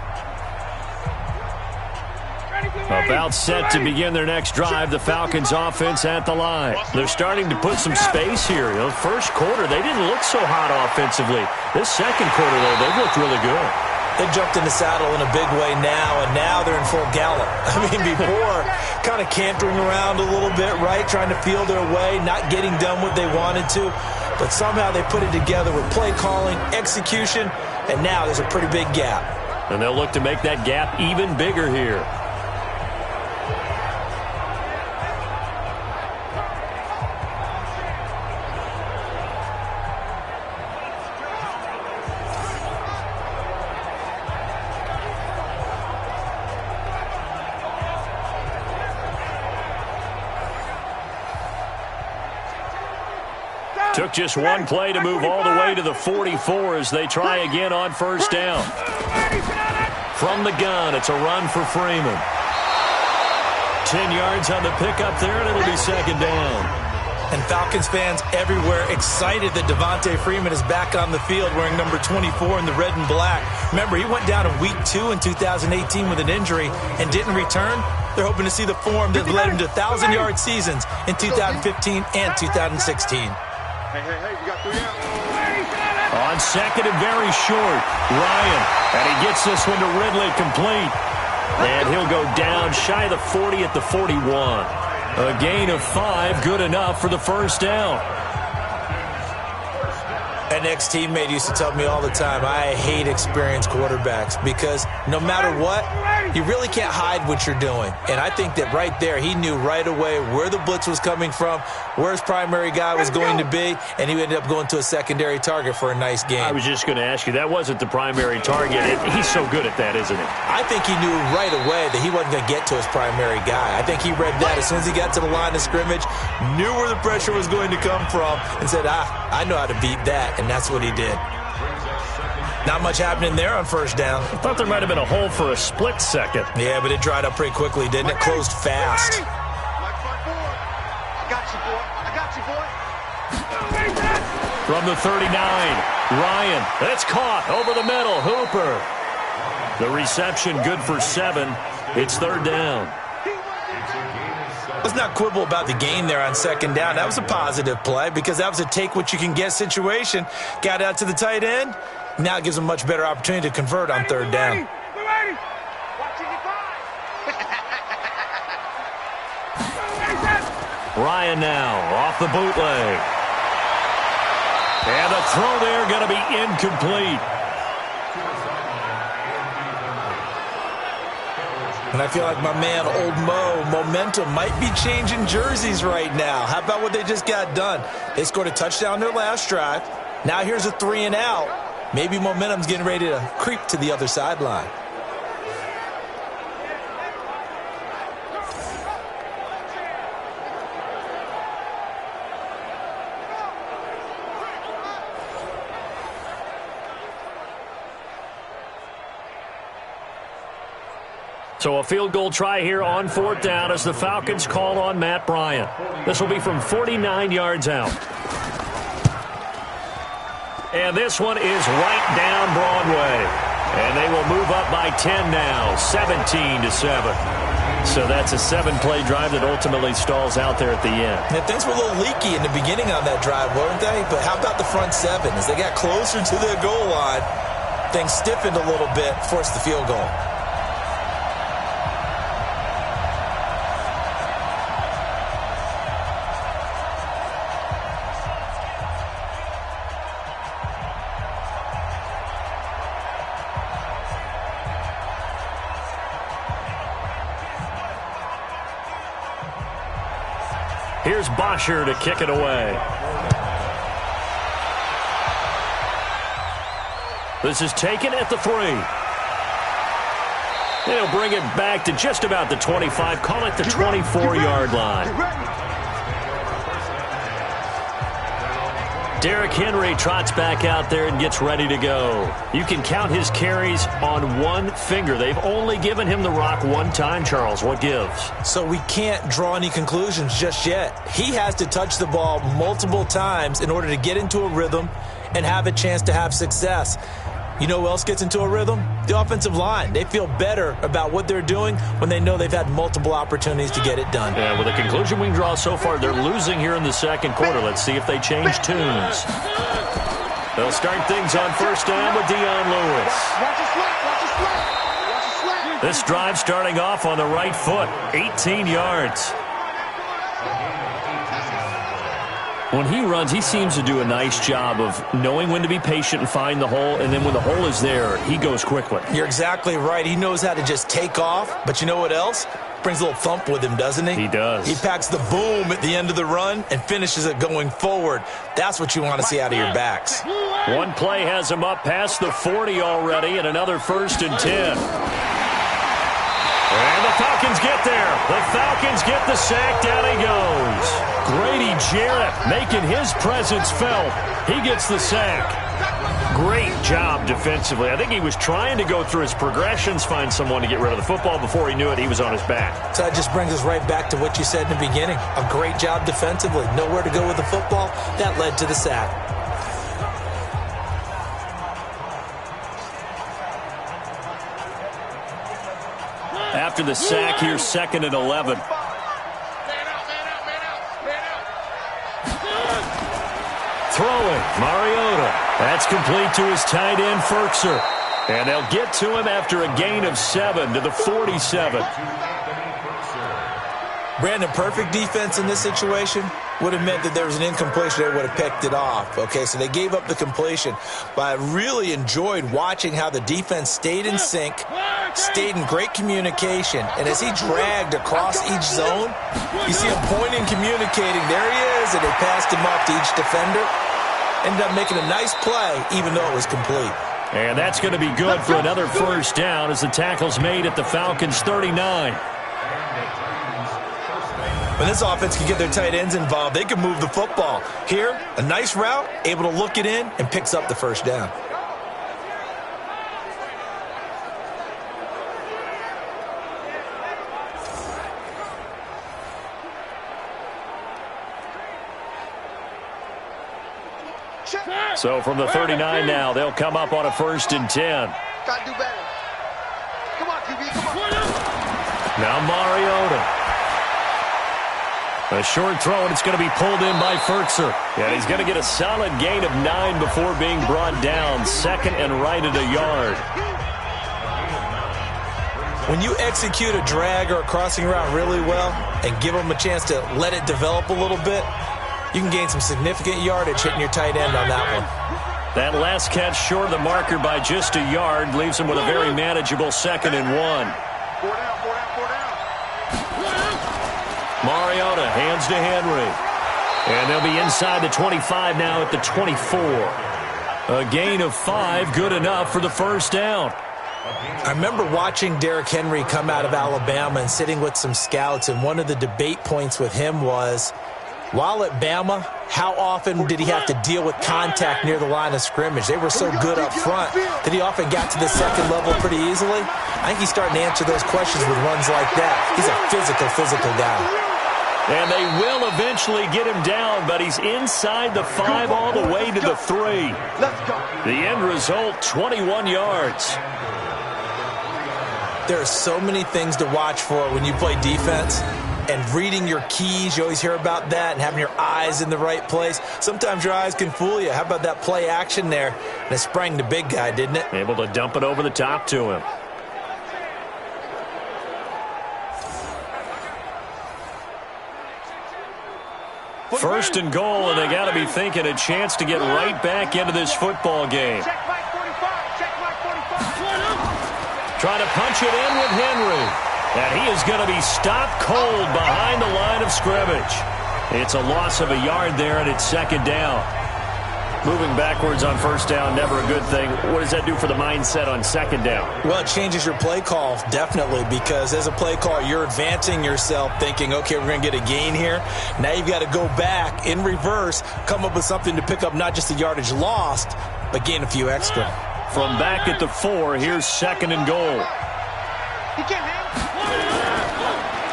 Speaker 2: About set to begin their next drive, the Falcons offense at the line. They're starting to put some space here. You know, first quarter, they didn't look so hot offensively. This second quarter, though, they've looked really good.
Speaker 6: They jumped in the saddle in a big way now, and now they're in full gallop. I mean, before, kind of cantering around a little bit, right, trying to feel their way, not getting done what they wanted to. But somehow they put it together with play calling, execution, and now there's a pretty big gap.
Speaker 2: And they'll look to make that gap even bigger here. Took just one play to move all the way to the 44 as they try again on first down. From the gun, it's a run for Freeman. 10 yards on the pickup there, and it'll be second down.
Speaker 3: And Falcons fans everywhere excited that Devontae Freeman is back on the field wearing number 24 in the red and black. Remember, he went down in Week 2 in 2018 with an injury and didn't return. They're hoping to see the form that led him to 1,000-yard seasons in 2015 and 2016.
Speaker 4: Hey, you got 3 out.
Speaker 2: On second and very short, Ryan. And he gets this one to Ridley complete. And he'll go down shy of the 40 at the 41. A gain of 5, good enough for the first down.
Speaker 3: An ex-teammate used to tell me all the time, I hate experienced quarterbacks because no matter what, you really can't hide what you're doing. And I think that right there, he knew right away where the blitz was coming from, where his primary guy was going to be, and he ended up going to a secondary target for a nice game.
Speaker 2: I was just going to ask you, that wasn't the primary target. He's so good at that, isn't he?
Speaker 3: I think he knew right away that he wasn't going to get to his primary guy. I think he read that as soon as he got to the line of scrimmage, knew where the pressure was going to come from, and said, I know how to beat that. And that's what he did. Not much happening there on first down.
Speaker 2: I thought there might have been a hole for a split second.
Speaker 3: Yeah, but it dried up pretty quickly, didn't it? Closed fast.
Speaker 4: I got you, boy.
Speaker 2: From the 39, Ryan. That's caught over the middle. Hooper. The reception good for 7. It's third down.
Speaker 3: Let's not quibble about the gain there on second down. That was a positive play because that was a take-what-you-can-get situation. Got out to the tight end. Now it gives them a much better opportunity to convert on third down.
Speaker 2: Ryan now off the bootleg. And the throw there going to be incomplete.
Speaker 3: And I feel like my man, Old Mo, momentum might be changing jerseys right now. How about what they just got done? They scored a touchdown their last drive. Now here's a 3 and out. Maybe momentum's getting ready to creep to the other sideline.
Speaker 2: So a field goal try here on fourth down as the Falcons call on Matt Bryant. This will be from 49 yards out. And this one is right down Broadway. And they will move up by 10 now, 17-7. So that's a 7-play drive that ultimately stalls out there at the end.
Speaker 3: Yeah, things were a little leaky in the beginning on that drive, weren't they? But how about the front 7? As they got closer to the goal line, things stiffened a little bit, forced the field goal.
Speaker 2: Here's Bosher to kick it away. This is taken at the 3. They'll bring it back to just about the 25. Call it the 24-yard line. Derrick Henry trots back out there and gets ready to go. You can count his carries on one finger. They've only given him the rock one time, Charles. What gives?
Speaker 3: So we can't draw any conclusions just yet. He has to touch the ball multiple times in order to get into a rhythm and have a chance to have success. You know who else gets into a rhythm? The offensive line. They feel better about what they're doing when they know they've had multiple opportunities to get it done.
Speaker 2: Yeah, with the conclusion we can draw so far, they're losing here in the second quarter. Let's see if they change tunes. They'll start things on first down with Dion Lewis. This drive starting off on the right foot, 18 yards. When he runs, he seems to do a nice job of knowing when to be patient and find the hole, and then when the hole is there, he goes quickly.
Speaker 3: You're exactly right. He knows how to just take off, but you know what else? Brings a little thump with him, doesn't he?
Speaker 2: He does.
Speaker 3: He packs the boom at the end of the run and finishes it going forward. That's what you want to see out of your backs.
Speaker 2: One play has him up past the 40 already, and another 1st and 10. And the Falcons get there. The Falcons get the sack. Down he goes. Grady Jarrett making his presence felt. He gets the sack. Great job defensively. I think he was trying to go through his progressions, find someone to get rid of the football. Before he knew it, he was on his back.
Speaker 6: So that just brings us right back to what you said in the beginning. A great job defensively. Nowhere to go with the football. That led to the sack.
Speaker 2: After the sack, here's 2nd and 11. Throwing, Mariota. That's complete to his tight end, Firkser. And they'll get to him after a gain of 7 to the 47.
Speaker 3: Brandon, perfect defense in this situation would have meant that there was an incompletion. They would have picked it off. Okay, so they gave up the completion. But I really enjoyed watching how the defense stayed in sync, stayed in great communication. And as he dragged across each zone, you see him pointing, communicating. There he is, and they passed him off to each defender. Ended up making a nice play, even though it was complete.
Speaker 2: And that's going to be good for another first down as the tackle's made at the Falcons' 39.
Speaker 3: When this offense can get their tight ends involved, they can move the football. Here, a nice route, able to look it in, and picks up the first down.
Speaker 2: So from the 39 now, they'll come up on a 1st and 10.
Speaker 4: Gotta do better. Come on, QB, come on.
Speaker 2: Now Mariota. A short throw, and it's going to be pulled in by Firkser. And he's going to get a solid gain of 9 before being brought down. 2nd and right at a yard.
Speaker 3: When you execute a drag or a crossing route really well and give them a chance to let it develop a little bit, you can gain some significant yardage hitting your tight end on that one.
Speaker 2: That last catch short of the marker by just a yard leaves him with a very manageable 2nd and 1.
Speaker 4: 4 down, 4 down, 4 down.
Speaker 2: Mariota hands to Henry. And they'll be inside the 25 now at the 24. A gain of 5, good enough for the first down.
Speaker 3: I remember watching Derrick Henry come out of Alabama and sitting with some scouts, and one of the debate points with him was, while at Bama, how often did he have to deal with contact near the line of scrimmage? They were so good up front that he often got to the second level pretty easily. I think he's starting to answer those questions with runs like that. He's a physical guy.
Speaker 2: And they will eventually get him down, but he's inside the 5 all the way to the 3. The end result, 21 yards.
Speaker 3: There are so many things to watch for when you play defense. And reading your keys, you always hear about that, and having your eyes in the right place. Sometimes your eyes can fool you. How about that play action there? And it sprang the big guy, didn't it?
Speaker 2: Able to dump it over the top to him. First and goal, and they got to be thinking a chance to get right back into this football game.
Speaker 4: Check Mike 45. Check Mike 45.
Speaker 2: Trying to punch it in with Henry. And he is going to be stopped cold behind the line of scrimmage. It's a loss of a yard there, and it's 2nd down. Moving backwards on first down, never a good thing. What does that do for the mindset on 2nd down?
Speaker 3: Well, it changes your play call, definitely, because as a play call, you're advancing yourself thinking, okay, we're going to get a gain here. Now you've got to go back in reverse, come up with something to pick up not just the yardage lost, but gain a few extra.
Speaker 2: From back at the 4, here's 2nd and goal.
Speaker 4: He can't hang.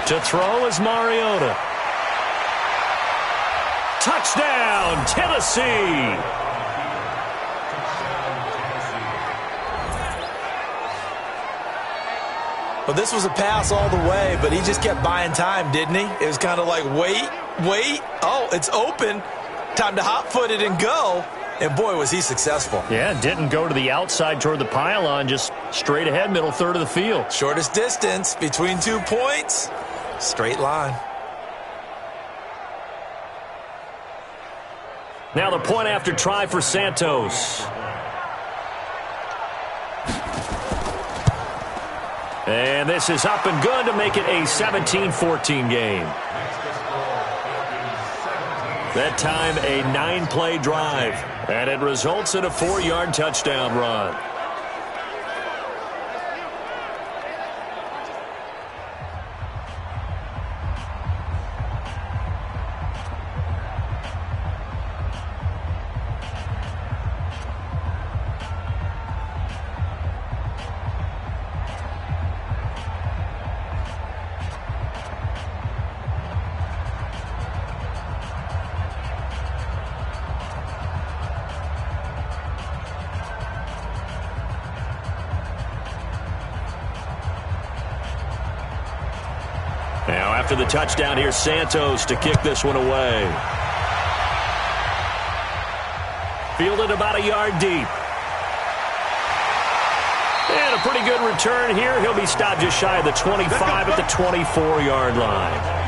Speaker 2: To throw is Mariota. Touchdown, Tennessee!
Speaker 3: Well, this was a pass all the way, but he just kept buying time, didn't he? It was kind of like, wait. Oh, it's open. Time to hot-foot it and go. And, boy, was he successful.
Speaker 2: Yeah, didn't go to the outside toward the pylon, just straight ahead, middle third of the field.
Speaker 3: Shortest distance between 2 points. Straight line.
Speaker 2: Now the point after try for Santos. And this is up and good to make it a 17-14 game. That time a 9-play drive. And it results in a 4-yard touchdown run. after the touchdown. Here's Santos to kick this one away. Fielded about a yard deep. And a pretty good return here. He'll be stopped just shy of the 25 at the 24-yard line.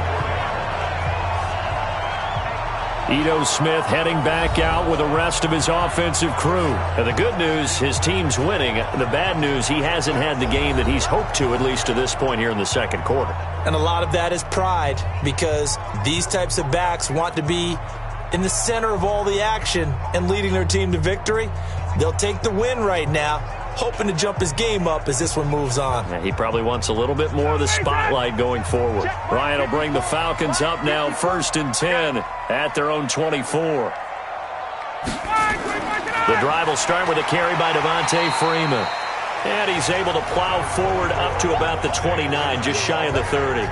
Speaker 2: Ito Smith heading back out with the rest of his offensive crew. And the good news, his team's winning. The bad news, he hasn't had the game that he's hoped to, at least to this point here in the second quarter.
Speaker 6: And a lot of that is pride, because these types of backs want to be in the center of all the action and leading their team to victory. They'll take the win right now, hoping to jump his game up as this one moves on.
Speaker 2: Yeah, he probably wants a little bit more of the spotlight going forward. Ryan will bring the Falcons up now 1st and 10 at their own 24. The drive will start with a carry by Devontae Freeman. And he's able to plow forward up to about the 29, just shy of the 30.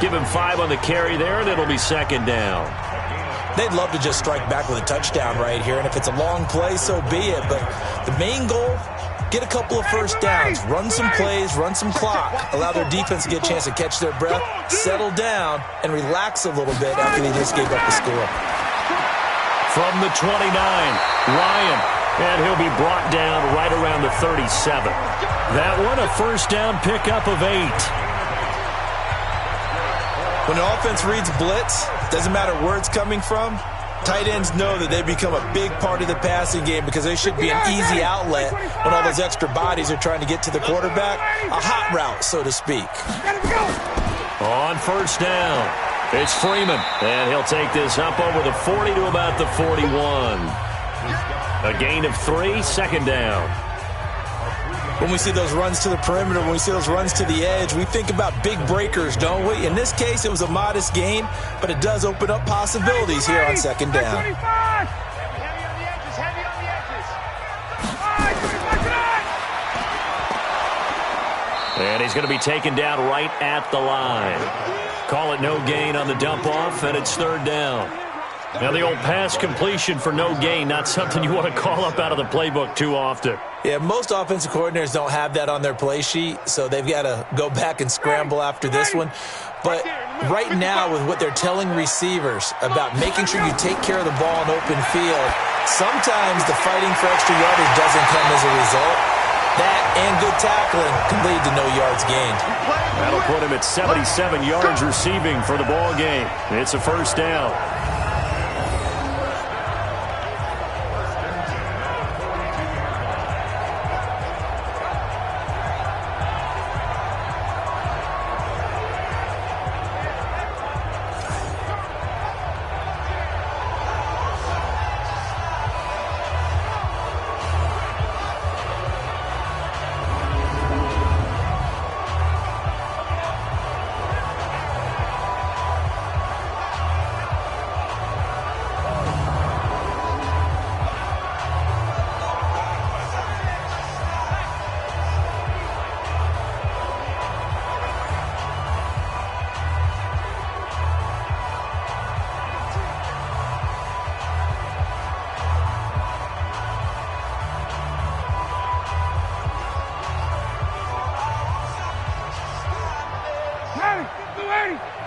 Speaker 2: Give him 5 on the carry there, and it'll be 2nd down.
Speaker 6: They'd love to just strike back with a touchdown right here, and if it's a long play, so be it. But the main goal, get a couple of first downs, run some plays, run some clock, allow their defense to get a chance to catch their breath, settle down, and relax a little bit after they just gave up the score.
Speaker 2: From the 29, Ryan, and he'll be brought down right around the 37. That one, a first down pickup of 8.
Speaker 6: When an offense reads blitz, doesn't matter where it's coming from, tight ends know that they become a big part of the passing game because they should be an easy outlet when all those extra bodies are trying to get to the quarterback. A hot route, so to speak.
Speaker 2: On first down, it's Freeman, and he'll take this up over the 40 to about the 41. A gain of 3, 2nd down.
Speaker 6: When we see those runs to the perimeter, when we see those runs to the edge, we think about big breakers, don't we? In this case, it was a modest gain, but it does open up possibilities here on 2nd down.
Speaker 2: And he's going to be taken down right at the line. Call it no gain on the dump off, and it's 3rd down. Now, the old pass completion for no gain, not something you want to call up out of the playbook too often.
Speaker 6: Yeah, most offensive coordinators don't have that on their play sheet, so they've got to go back and scramble after this one. But right now, with what they're telling receivers about making sure you take care of the ball in open field, sometimes the fighting for extra yardage doesn't come as a result. That and good tackling can lead to no yards gained.
Speaker 2: That'll put him at 77 yards receiving for the ball game. It's a first down.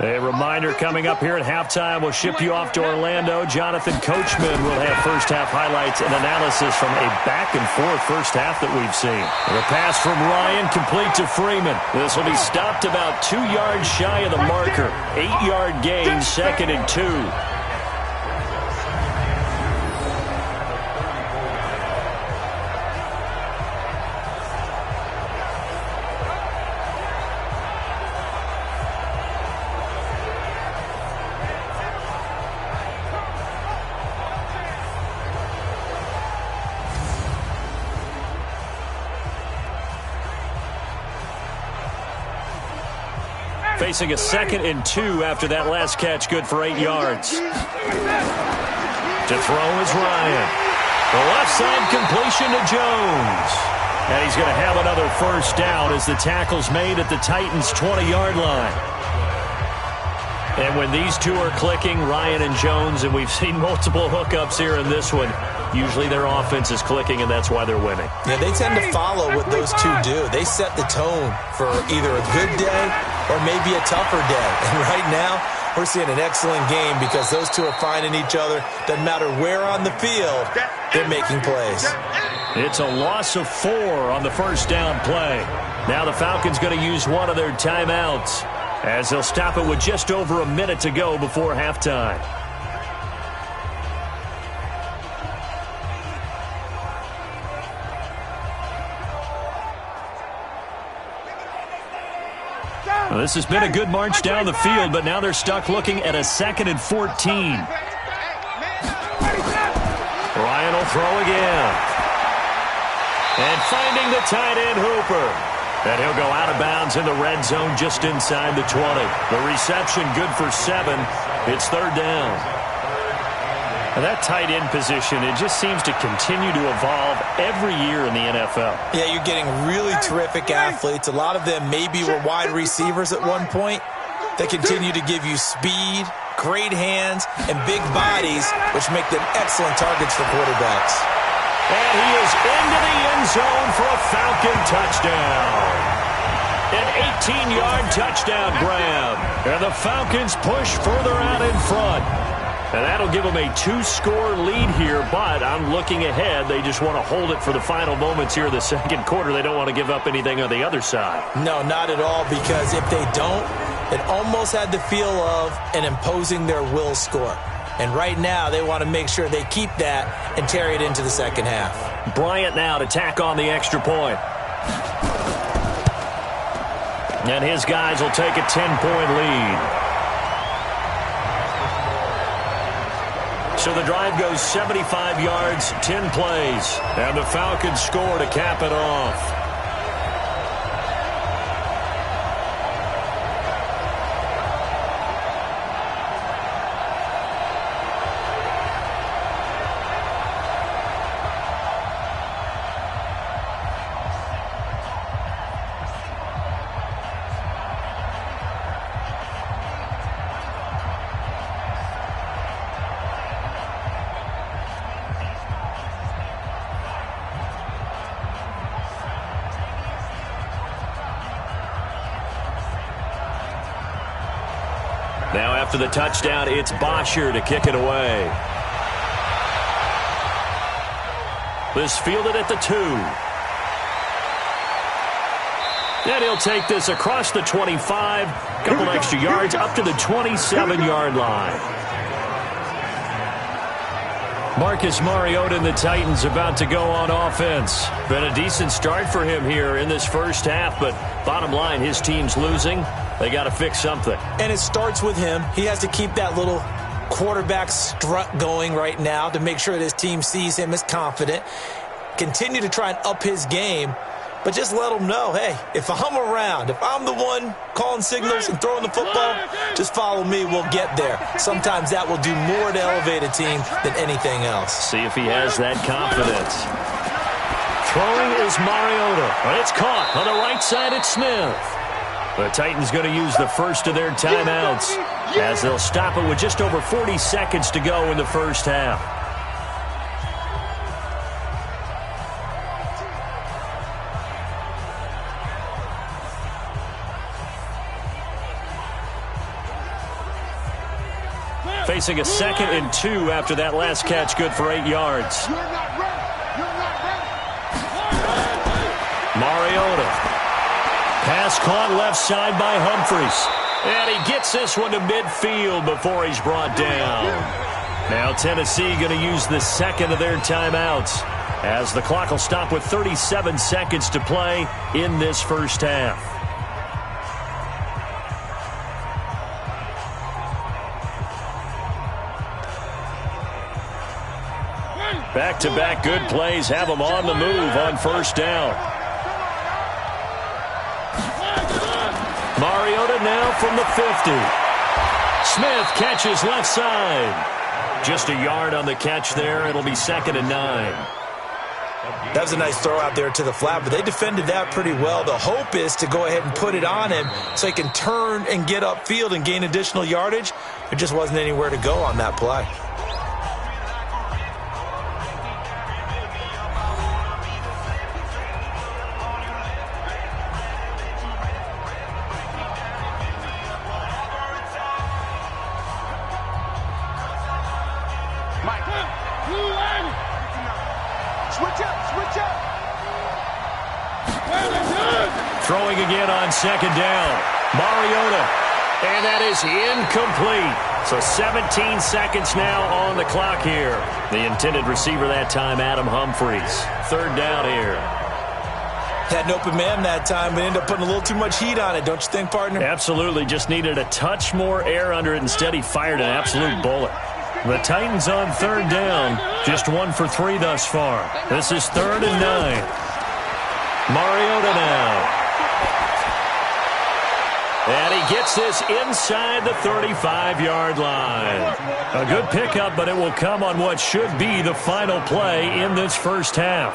Speaker 2: A reminder coming up here at halftime. We'll ship you off to Orlando. Jonathan Coachman will have first-half highlights and analysis from a back-and-forth first half that we've seen. The pass from Ryan complete to Freeman. This will be stopped about 2 yards shy of the marker. 8-yard gain, 2nd and 2. Facing a 2nd and 2 after that last catch, good for 8 yards. To throw is Ryan. The left side completion to Jones. And he's going to have another first down as the tackle's made at the Titans' 20-yard line. And when these two are clicking, Ryan and Jones, and we've seen multiple hookups here in this one, usually their offense is clicking, and that's why they're winning.
Speaker 6: Yeah, they tend to follow what those two do. They set the tone for either a good day
Speaker 3: or maybe a tougher day. And right now, we're seeing an excellent game because those two are finding each other. Doesn't matter where on the field, they're making plays.
Speaker 2: It's a loss of 4 on the first down play. Now the Falcons going to use one of their timeouts as they'll stop it with just over a minute to go before halftime. Well, this has been a good march down the field, but now they're stuck looking at a 2nd and 14. Ryan will throw again. And finding the tight end Hooper. And he'll go out of bounds in the red zone just inside the 20. The reception good for 7. It's 3rd down. Now that tight end position, it just seems to continue to evolve every year in the NFL.
Speaker 3: Yeah, you're getting really terrific athletes. A lot of them maybe were wide receivers at one point. They continue to give you speed, great hands, and big bodies, which make them excellent targets for quarterbacks.
Speaker 2: And he is into the end zone for a Falcon touchdown. An 18-yard touchdown grab. And the Falcons push further out in front. And that'll give them a 2-score lead here, but I'm looking ahead. They just want to hold it for the final moments here in the second quarter. They don't want to give up anything on the other side.
Speaker 3: No, not at all, because if they don't, it almost had the feel of an imposing their will score. And right now, they want to make sure they keep that and carry it into the second half.
Speaker 2: Bryant now to tack on the extra point. And his guys will take a 10-point lead. So the drive goes 75 yards, 10 plays. And the Falcons score to cap it off. Now after the touchdown, it's Bosher to kick it away. This fielded at the 2. And he'll take this across the 25, couple extra yards up to the 27-yard line. Marcus Mariota and the Titans about to go on offense. Been a decent start for him here in this first half, but bottom line, his team's losing. They got to fix something.
Speaker 3: And it starts with him. He has to keep that little quarterback strut going right now to make sure that his team sees him as confident. Continue to try and up his game, but just let him know, hey, if I'm around, if I'm the one calling signals and throwing the football, just follow me, we'll get there. Sometimes that will do more to elevate a team than anything else.
Speaker 2: See if he has that confidence. Throwing is Mariota, but it's caught on the right side at Smith. The Titans going to use the first of their timeouts as they'll stop it with just over 40 seconds to go in the first half. Facing a 2nd and 2 after that last catch, good for 8 yards. Mariota. Pass caught left side by Humphries. And he gets this one to midfield before he's brought down. Now Tennessee going to use the second of their timeouts as the clock will stop with 37 seconds to play in this first half. Back-to-back good plays have them on the move on first down. Mariota now from the 50. Smith catches left side. Just a yard on the catch there. It'll be 2nd and 9.
Speaker 3: That was a nice throw out there to the flat, but they defended that pretty well. The hope is to go ahead and put it on him so he can turn and get upfield and gain additional yardage. There just wasn't anywhere to go on that play.
Speaker 2: Throwing again on second down. Mariota. And that is incomplete. So 17 seconds now on the clock here. The intended receiver that time, Adam Humphries. Third down here.
Speaker 3: Had an open man that time, but ended up putting a little too much heat on it, don't you think, partner?
Speaker 2: Absolutely. Just needed a touch more air under it. Instead, he fired an absolute bullet. The Titans on third down. Just 1 for 3 thus far. This is 3rd and 9. Mariota now. And he gets this inside the 35-yard line. A good pickup, but it will come on what should be the final play in this first half.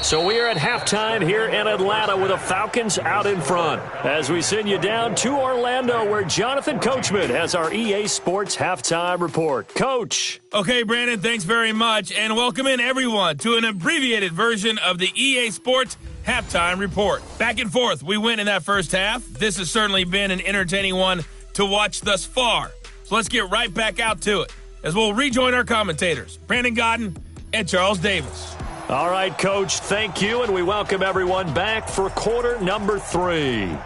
Speaker 2: So we are at halftime here in Atlanta with the Falcons out in front. As we send you down to Orlando, where Jonathan Coachman has our EA Sports halftime report. Coach.
Speaker 1: Okay, Brandon, thanks very much. And welcome in, everyone, to an abbreviated version of the EA Sports halftime report. Back and forth, we win in that first half. This has certainly been an entertaining one to watch thus far. So let's get right back out to it as we'll rejoin our commentators, Brandon Godden and Charles Davis.
Speaker 2: All right, Coach, thank you, and we welcome everyone back for quarter number 3.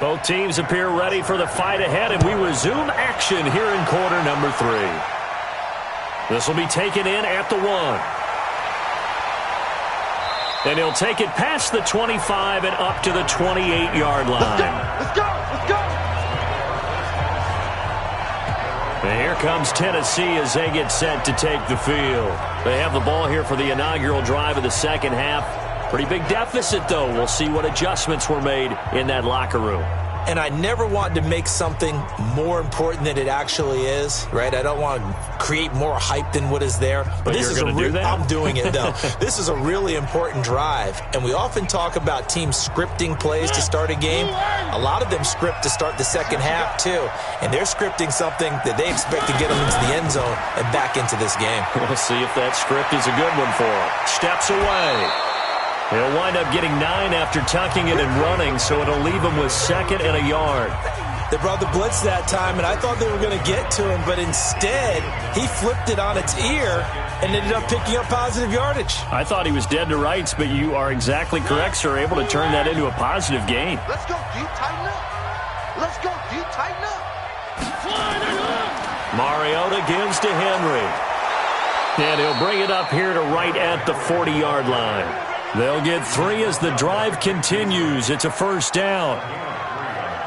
Speaker 2: Both teams appear ready for the fight ahead, and we resume action here in quarter number 3. This will be taken in at the 1. And he'll take it past the 25 and up to the 28-yard line.
Speaker 4: Let's go! Let's go!
Speaker 2: And here comes Tennessee as they get set to take the field. They have the ball here for the inaugural drive of the second half. Pretty big deficit, though. We'll see what adjustments were made in that locker room.
Speaker 6: And I never want to make something more important than it actually is, right? I don't want to create more hype than what is there.
Speaker 2: But
Speaker 6: this is
Speaker 2: you're going to do that?
Speaker 6: I'm doing it, though. This is a really important drive. And we often talk about teams scripting plays to start a game. A lot of them script to start the second half, too. And they're scripting something that they expect to get them into the end zone and back into this game.
Speaker 2: We'll see if that script is a good one for them. Steps away. He'll wind up getting 9 after tucking it and running, so it'll leave him with 2nd and a yard.
Speaker 6: They brought the blitz that time, and I thought they were going to get to him, but instead, he flipped it on its ear and ended up picking up positive yardage.
Speaker 2: I thought he was dead to rights, but you are exactly correct, sir, able to turn that into a positive gain.
Speaker 4: Let's go, D, tighten up. Let's go, D, tighten up.
Speaker 2: Mariota gives to Henry. And he'll bring it up here to right at the 40-yard line. They'll get 3 as the drive continues. It's a first down.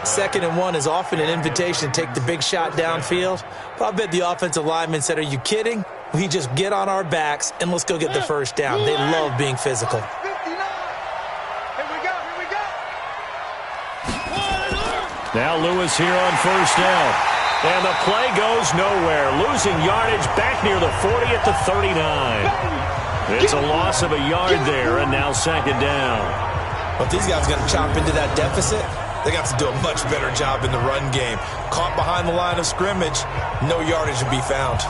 Speaker 6: 2nd and 1 is often an invitation to take the big shot downfield. But I bet the offensive lineman said, are you kidding? We just get on our backs and let's go get the first down. They love being physical.
Speaker 4: 59. Here we go, here we go.
Speaker 2: Now Lewis here on first down. And the play goes nowhere. Losing yardage back near the 40 at the 39. It's a loss of a yard there, and now 2nd down.
Speaker 6: But if these guys are going to chop into that deficit, they got to do a much better job in the run game. Caught behind the line of scrimmage, no yardage to be found.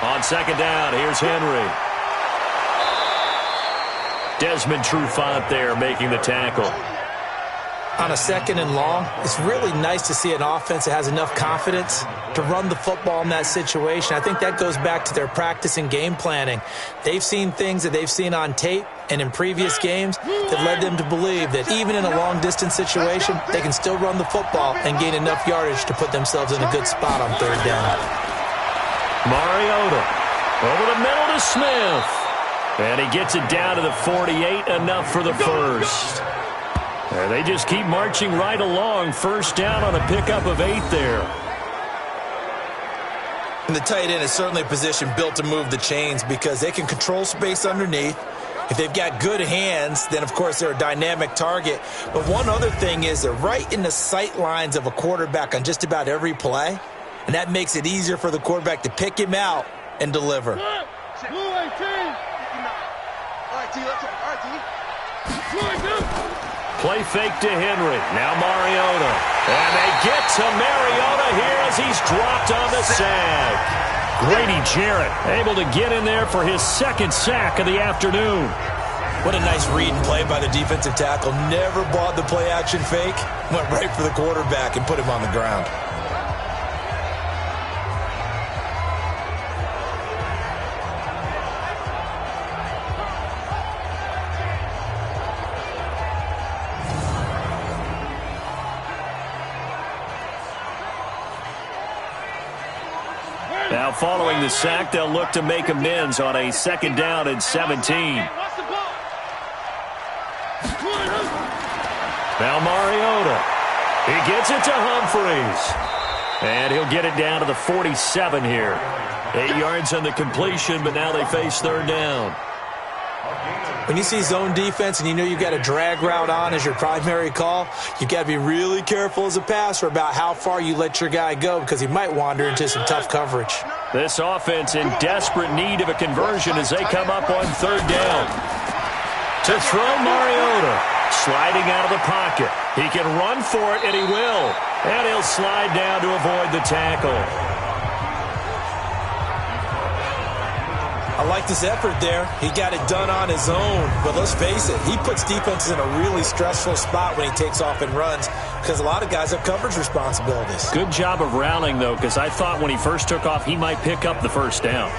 Speaker 2: On 2nd down, here's Henry. Desmond Trufant there making the tackle.
Speaker 6: on a 2nd and long, it's really nice to see an offense that has enough confidence to run the football in that situation. I think that goes back to their practice and game planning. They've seen things that they've seen on tape and in previous games that led them to believe that even in a long-distance situation, they can still run the football and gain enough yardage to put themselves in a good spot on 3rd down.
Speaker 2: Mariota over the middle to Smith. And he gets it down to the 48, enough for the first. And they just keep marching right along. 1st down on a pickup of 8 there.
Speaker 3: And the tight end is certainly a position built to move the chains because they can control space underneath. If they've got good hands, then, of course, they're a dynamic target. But one other thing is they're right in the sight lines of a quarterback on just about every play. And that makes it easier for the quarterback to pick him out and deliver.
Speaker 2: Play fake to Henry. Now Mariota. And they get to Mariota here as he's dropped on the sack. Grady Jarrett able to get in there for his 2nd sack of the afternoon.
Speaker 3: What a nice read and play by the defensive tackle. Never bought the play-action fake. Went right for the quarterback and put him on the ground.
Speaker 2: Now following the sack, they'll look to make amends on a 2nd down and 17. Now Mariota. He gets it to Humphreys. And he'll get it down to the 47 here. 8 yards on the completion, but now they face 3rd down.
Speaker 6: When you see zone defense and you know you've got a drag route on as your primary call, you've got to be really careful as a passer about how far you let your guy go because he might wander into some tough coverage.
Speaker 2: This offense in desperate need of a conversion as they come up on 3rd down. To throw Mariota. Sliding out of the pocket. He can run for it, and he will. And he'll slide down to avoid the tackle.
Speaker 3: I like this effort there. He got it done on his own. But let's face it, he puts defenses in a really stressful spot when he takes off and runs because a lot of guys have coverage responsibilities.
Speaker 2: Good job of rallying, though, because I thought when he first took off, he might pick up the 1st down.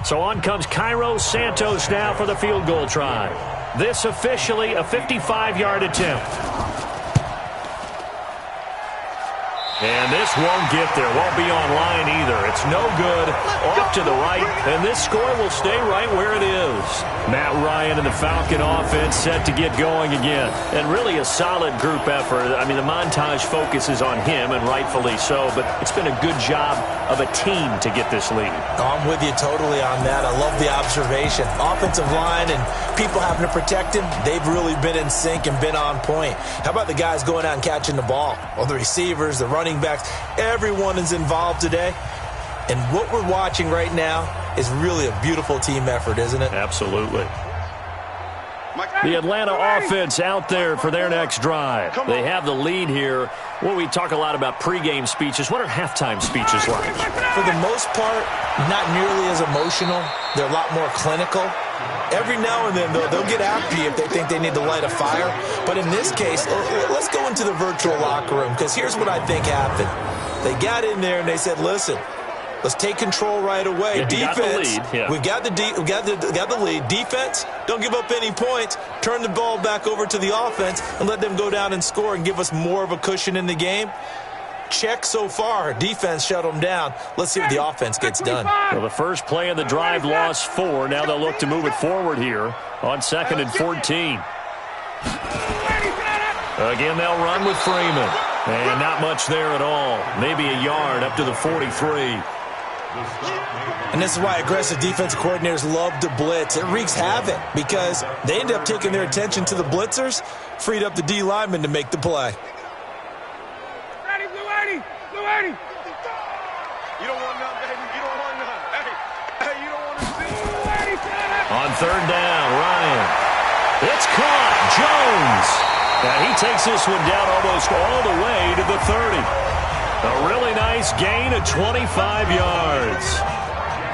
Speaker 2: So on comes Cairo Santos now for the field goal try. This officially a 55-yard attempt. And this won't get there. Won't be online either. It's no good. Off to the right. And this score will stay right where it is. Matt Ryan and the Falcon offense set to get going again. And really a solid group effort. I mean, the montage focuses on him, and rightfully so. But it's been a good job of a team to get this lead.
Speaker 3: I'm with you totally on that. I love the observation. Offensive line and people having to protect him, they've really been in sync and been on point. How about the guys going out and catching the ball? Well, the receivers, the running backs, everyone is involved today. And what we're watching right now is really a beautiful team effort, isn't it?
Speaker 2: Absolutely. The Atlanta offense out there for their next drive. They have the lead here. Well, we talk a lot about pregame speeches. What are halftime speeches like?
Speaker 3: For the most part, not nearly as emotional. They're a lot more clinical. Every now and then, though, they'll get after you if they think they need to light a fire. But in this case, let's go into the virtual locker room, because here's what I think happened. They got in there and they said, listen, let's take control right away.
Speaker 2: Yeah,
Speaker 3: defense,
Speaker 2: we've
Speaker 3: got the lead. Defense, don't give up any points. Turn the ball back over to the offense and let them go down and score and give us more of a cushion in the game. Check so far. Defense shut them down. Let's see what the offense gets done.
Speaker 2: Well, the first play of the drive lost 4. Now they'll look to move it forward here on 2nd and 14. Again, they'll run with Freeman. And not much there at all. Maybe a yard up to the 43.
Speaker 3: And this is why aggressive defensive coordinators love to blitz. It wreaks havoc because they end up taking their attention to the blitzers, freed up the D lineman to make the play.
Speaker 4: Ready, Blue 80! Blue 80! You don't want none, baby. You don't want none. Hey, you don't want to see. Blue 80,
Speaker 2: On 3rd down, Ryan. It's caught. Jones. And he takes this one down almost all the way to the 30. A really nice gain of 25 yards.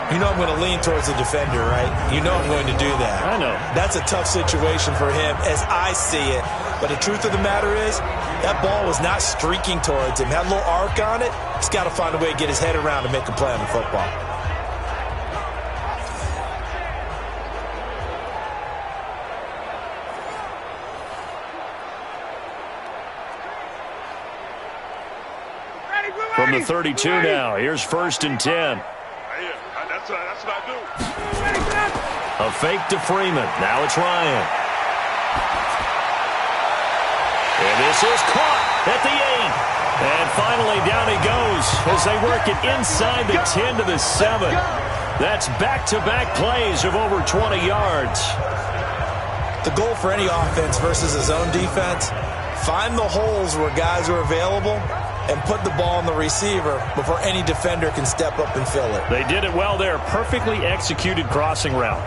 Speaker 3: You know I'm going to lean towards the defender, right? You know I'm going to do that.
Speaker 2: I know.
Speaker 3: That's a tough situation for him as I see it. But the truth of the matter is, that ball was not streaking towards him. Had a little arc on it. He's got to find a way to get his head around and make a play on the football.
Speaker 2: From the 32 now, here's 1st and 10.
Speaker 4: That's what I do.
Speaker 2: A fake to Freeman. Now it's Ryan. And this is caught at the 8. And finally down he goes as they work it inside the 10 to the 7. That's back-to-back plays of over 20 yards.
Speaker 3: The goal for any offense versus his own defense, find the holes where guys are available and put the ball on the receiver before any defender can step up and fill it.
Speaker 2: They did it well there. Perfectly executed crossing route.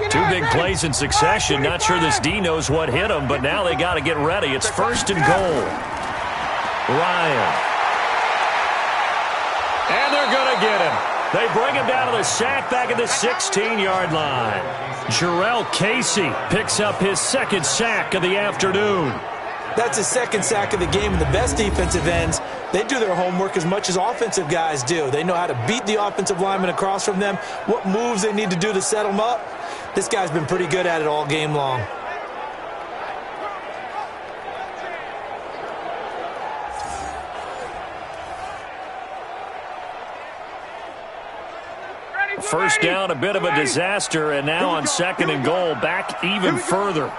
Speaker 2: Two big plays in succession. Not sure this D knows what hit him, but now they got to get ready. It's 1st and goal. Ryan. And they're going to get him. They bring him down to the sack back at the 16-yard line. Jarrell Casey picks up his 2nd sack of the afternoon.
Speaker 6: That's his 2nd sack of the game. And the best defensive ends, they do their homework as much as offensive guys do. They know how to beat the offensive lineman across from them, what moves they need to do to set them up. This guy's been pretty good at it all game long.
Speaker 2: First down, a bit of a disaster, and now on 2nd and goal, back even further.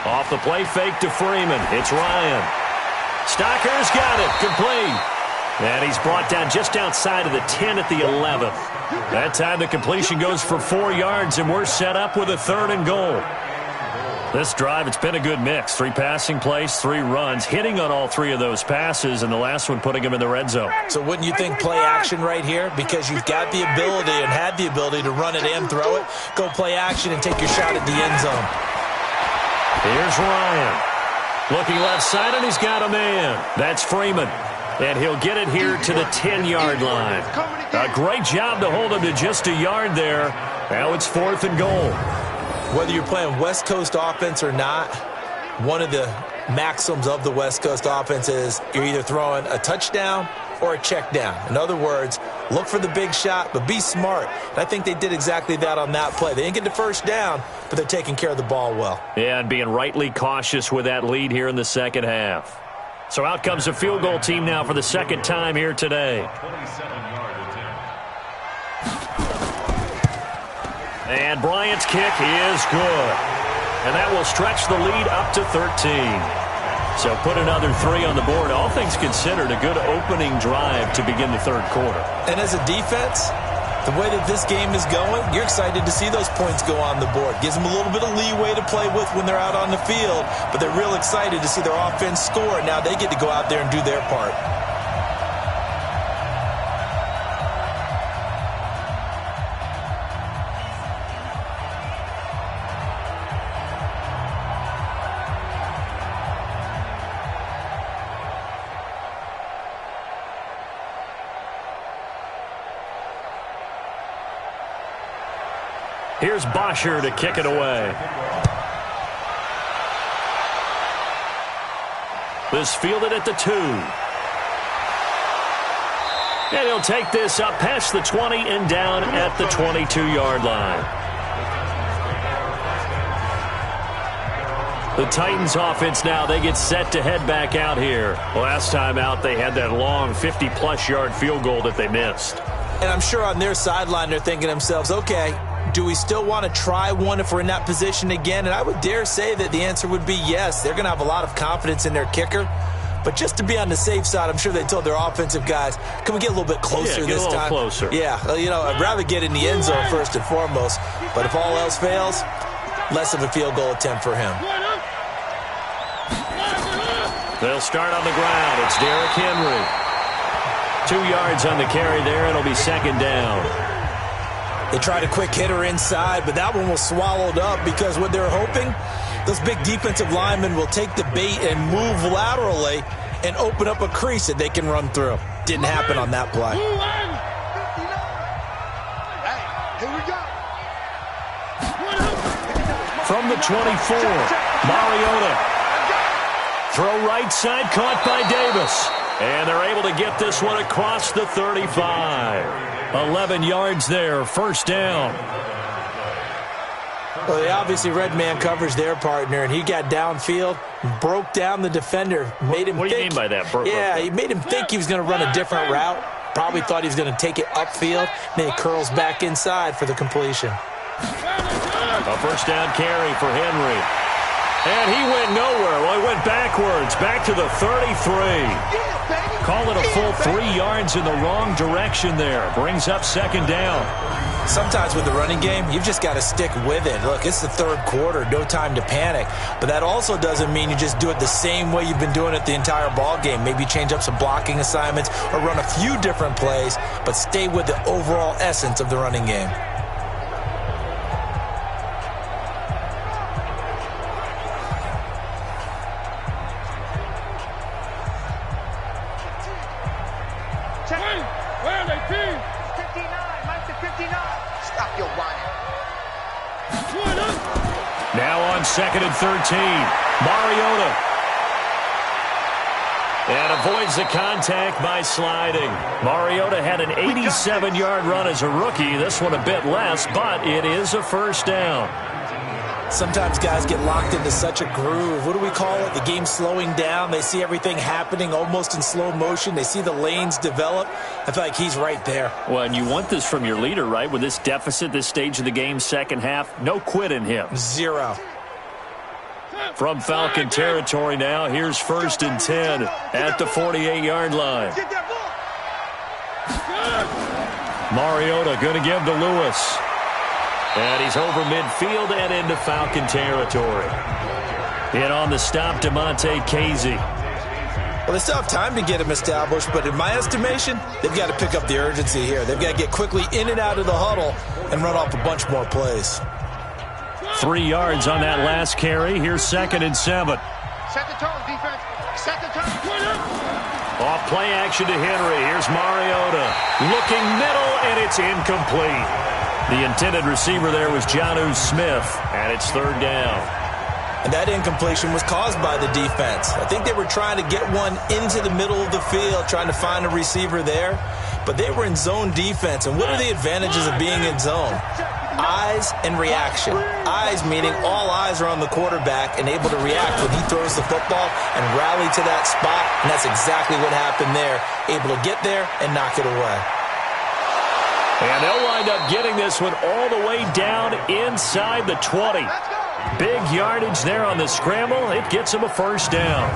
Speaker 2: Off the play fake to Freeman. It's Ryan. Stocker's got it. Complete. And he's brought down just outside of the 10 at the 11th. That time the completion goes for 4 yards, and we're set up with a 3rd and goal. This drive, it's been a good mix. 3 passing plays, 3 runs, hitting on all 3 of those passes, and the last one putting him in the red zone.
Speaker 3: So wouldn't you think play action right here? Because you've got the ability and had the ability to run it and throw it. Go play action and take your shot at the end zone.
Speaker 2: Here's Ryan. Looking left side, and he's got a man. That's Freeman. And he'll get it here to the 10-yard line. A great job to hold him to just a yard there. Now it's 4th and goal.
Speaker 3: Whether you're playing West Coast offense or not, one of the maxims of the West Coast offense is you're either throwing a touchdown or a check down. In other words, look for the big shot, but be smart. And I think they did exactly that on that play. They didn't get the first down, but they're taking care of the ball well.
Speaker 2: Yeah, and being rightly cautious with that lead here in the second half. So out comes a field goal team now for the 2nd time here today. And Bryant's kick is good. And that will stretch the lead up to 13. So put another 3 on the board. All things considered, a good opening drive to begin the 3rd quarter.
Speaker 3: And as a defense, the way that this game is going, you're excited to see those points go on the board. Gives them a little bit of leeway to play with when they're out on the field, but they're real excited to see their offense score. Now they get to go out there and do their part.
Speaker 2: Here's Bosher to kick it away. This fielded at the 2. And he'll take this up past the 20 and down at the 22-yard line. The Titans offense now, they get set to head back out here. Last time out, they had that long 50-plus yard field goal that they missed.
Speaker 3: And I'm sure on their sideline, they're thinking to themselves, okay, do we still want to try one if we're in that position again? And I would dare say that the answer would be yes. They're going to have a lot of confidence in their kicker. But just to be on the safe side, I'm sure they told their offensive guys, can we get a little bit closer this time?
Speaker 2: Get a little closer.
Speaker 3: Yeah, you know, I'd rather get in the end zone first and foremost. But if all else fails, less of a field goal attempt for him.
Speaker 2: They'll start on the ground. It's Derrick Henry. 2 yards on the carry there. It'll be second down.
Speaker 3: They tried a quick hitter inside, but that one was swallowed up because what they're hoping, those big defensive linemen will take the bait and move laterally and open up a crease that they can run through. Didn't happen on that play.
Speaker 4: Here we go.
Speaker 2: From the 24, Mariota. Throw right side, caught by Davis. And they're able to get this one across the 35. 11 yards there, first down.
Speaker 6: Well, they obviously red man coverage their partner, and he got downfield, broke down the defender, made him
Speaker 2: What do you mean by that?
Speaker 6: He made him think he was going to run a different route. Probably thought he was going to take it upfield. Then he curls back inside for the completion.
Speaker 2: A first down carry for Henry. And he went nowhere. Well, he went backwards, back to the 33. Call it a full 3 yards in the wrong direction there. Brings up second down.
Speaker 3: Sometimes with the running game, you've just got to stick with it. Look, it's the third quarter, no time to panic. But that also doesn't mean you just do it the same way you've been doing it the entire ball game. Maybe change up some blocking assignments or run a few different plays, but stay with the overall essence of the running game.
Speaker 4: Where are they, P? 59, Mike to 59. Stop your whining.
Speaker 2: Now on second and 13, Mariota. And avoids the contact by sliding. Mariota had an 87-yard run as a rookie. This one a bit less, but it is a first down.
Speaker 3: Sometimes guys get locked into such a groove. What do we call it? The game slowing down. They see everything happening almost in slow motion. They see the lanes develop. I feel like he's right there.
Speaker 2: Well, and you want this from your leader, right? With this deficit, this stage of the game, second half, no quit in him.
Speaker 3: 0.
Speaker 2: From Falcon territory now, here's first and 10 at the 48-yard line. Mariota going to give to Lewis. And he's over midfield and into Falcon territory. In on the stop, DeMonte Casey.
Speaker 3: Well, they still have time to get him established, but in my estimation, they've got to pick up the urgency here. They've got to get quickly in and out of the huddle and run off a bunch more plays.
Speaker 2: 3 yards on that last carry. Here's second and 7.
Speaker 4: Set the tone, defense. Set the tone.
Speaker 2: Off play action to Henry. Here's Mariota. Looking middle, and it's incomplete. The intended receiver there was Jonnu Smith, and it's third down.
Speaker 3: And that incompletion was caused by the defense. I think they were trying to get one into the middle of the field, trying to find a receiver there. But they were in zone defense. And what are the advantages of being in zone? Eyes and reaction. Eyes meaning all eyes are on the quarterback and able to react when he throws the football and rally to that spot. And that's exactly what happened there. Able to get there and knock it away.
Speaker 2: And they'll wind up getting this one all the way down inside the 20. Big yardage there on the scramble. It gets him a first down.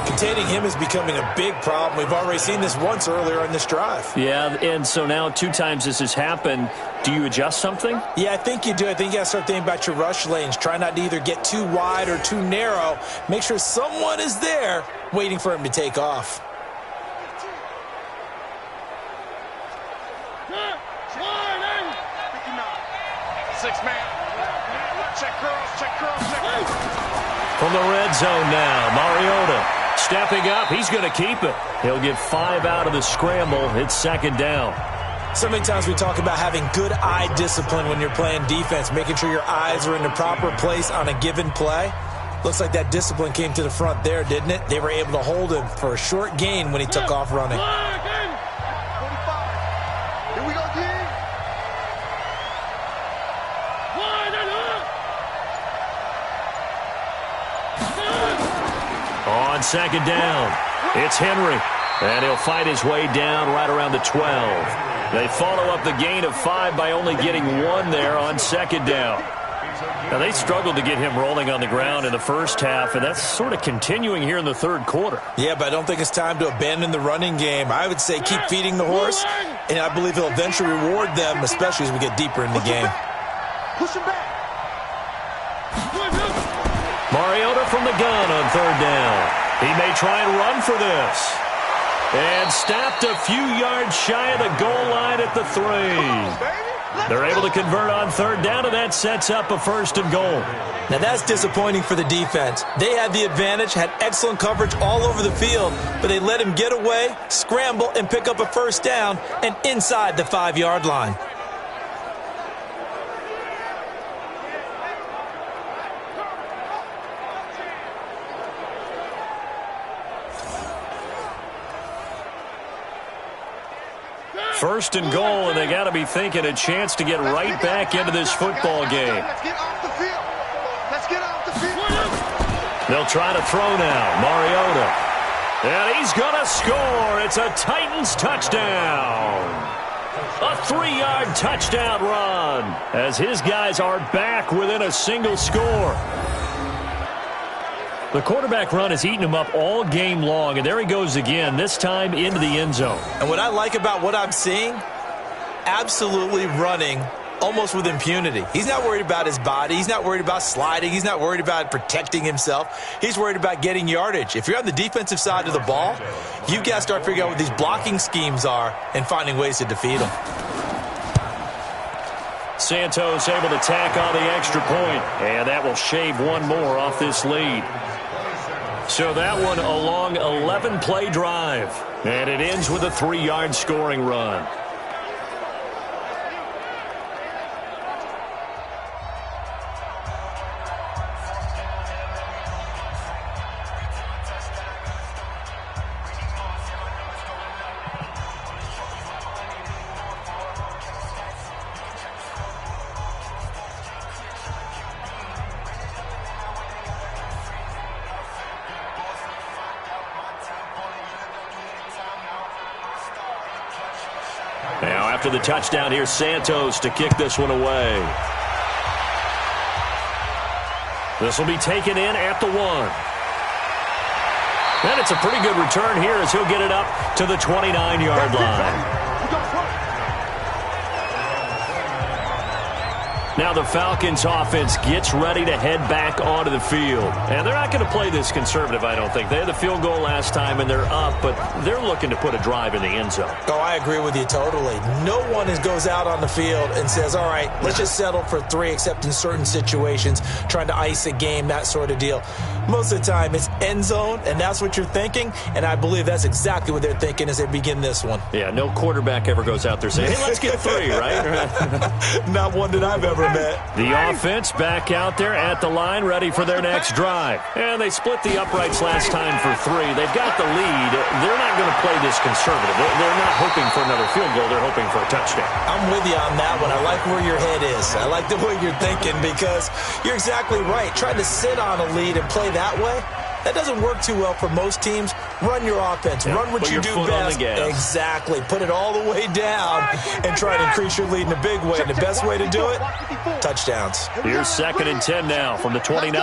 Speaker 3: Containing him is becoming a big problem. We've already seen this once earlier in this drive.
Speaker 2: Yeah, and so now 2 times this has happened. Do you adjust something?
Speaker 3: Yeah, I think you do. I think you got to start thinking about your rush lanes. Try not to either get too wide or too narrow. Make sure someone is there waiting for him to take off.
Speaker 2: From the red zone now, Mariota stepping up. He's going to keep it. He'll get 5 out of the scramble. It's second down.
Speaker 3: So many times we talk about having good eye discipline when you're playing defense, making sure your eyes are in the proper place on a given play. Looks like that discipline came to the front there, didn't it? They were able to hold him for a short gain when he took off running.
Speaker 4: 45. Here we go, D.
Speaker 2: On second down, it's Henry. And he'll fight his way down right around the 12. They follow up the gain of 5 by only getting 1 there on second down. Now, they struggled to get him rolling on the ground in the first half, and that's sort of continuing here in the third quarter.
Speaker 3: Yeah, but I don't think it's time to abandon the running game. I would say keep feeding the horse, and I believe he'll eventually reward them, especially as we get deeper in the game.
Speaker 4: Push him back.
Speaker 2: Mariota from the gun on third down. He may try and run for this. And stopped a few yards shy of the goal line at the 3. They're able to convert on third down, and that sets up a 1st and goal.
Speaker 6: Now that's disappointing for the defense. They had the advantage, had excellent coverage all over the field, but they let him get away, scramble, and pick up a 1st down and inside the 5-yard line.
Speaker 2: First and goal, and they got to be thinking a chance to get right back into this football game.
Speaker 4: Let's get off the field. Let's get off the field.
Speaker 2: They'll try to throw now. Mariota. And he's going to score. It's a Titans touchdown. A 3-yard touchdown run as his guys are back within a single score. The quarterback run has eaten him up all game long, and there he goes again, this time into the end zone.
Speaker 6: And what I like about what I'm seeing, absolutely running almost with impunity. He's not worried about his body. He's not worried about sliding. He's not worried about protecting himself. He's worried about getting yardage. If you're on the defensive side of the ball, you've got to start figuring out what these blocking schemes are and finding ways to defeat them.
Speaker 2: Santos able to tack on the extra point, and that will shave one more off this lead. So that one a long 11-play drive, and it ends with a 3-yard scoring run. Now after the touchdown, here's Santos to kick this one away. This will be taken in at the 1. And it's a pretty good return here as he'll get it up to the 29-yard line. Now the Falcons offense gets ready to head back onto the field. And they're not going to play this conservative, I don't think. They had the field goal last time, and they're up, but they're looking to put a drive in the end zone.
Speaker 6: Oh, I agree with you totally. No one goes out on the field and says, all right, let's just settle for 3, except in certain situations, trying to ice a game, that sort of deal. Most of the time, it's end zone, and that's what you're thinking, and I believe that's exactly what they're thinking as they begin this one.
Speaker 2: Yeah, no quarterback ever goes out there saying, hey, let's get 3, right?
Speaker 6: Not one that I've ever met.
Speaker 2: The offense back out there at the line, ready for their next drive. And they split the uprights last time for 3. They've got the lead. They're not going to play this conservative. They're not hoping for another field goal. They're hoping for a touchdown.
Speaker 6: I'm with you on that one. I like where your head is. I like the way you're thinking because you're exactly right. Trying to sit on a lead and play that way, that doesn't work too well for most teams. Run your offense.
Speaker 2: Yeah,
Speaker 6: run what you do best. Exactly. Put it all the way down and try to increase your lead in a big way. And the best way to do it, touchdowns.
Speaker 2: Here's 2nd and 10 now from the 29.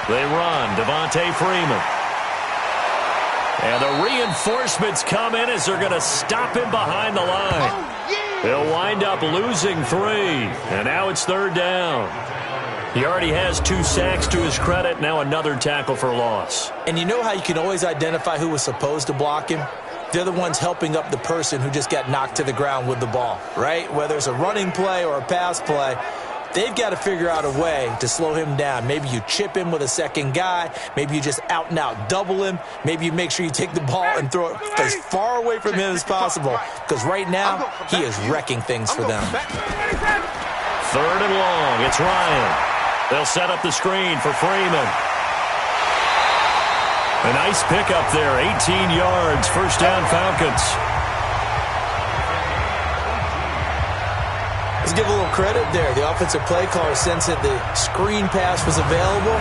Speaker 2: They run. Devontae Freeman. And the reinforcements come in as they're going to stop him behind the line. They'll wind up losing 3. And now it's 3rd down. He already has 2 sacks to his credit. Now another tackle for loss.
Speaker 6: And you know how you can always identify who was supposed to block him? They're the ones helping up the person who just got knocked to the ground with the ball, right? Whether it's a running play or a pass play, they've got to figure out a way to slow him down. Maybe you chip him with a second guy. Maybe you just out and out double him. Maybe you make sure you take the ball and throw it as far away from him as possible. Because right now, he is wrecking things for them.
Speaker 2: 3rd and long. It's Ryan. They'll set up the screen for Freeman. A nice pickup there, 18 yards, 1st down Falcons.
Speaker 6: Let's give a little credit there. The offensive play caller sensed that the screen pass was available.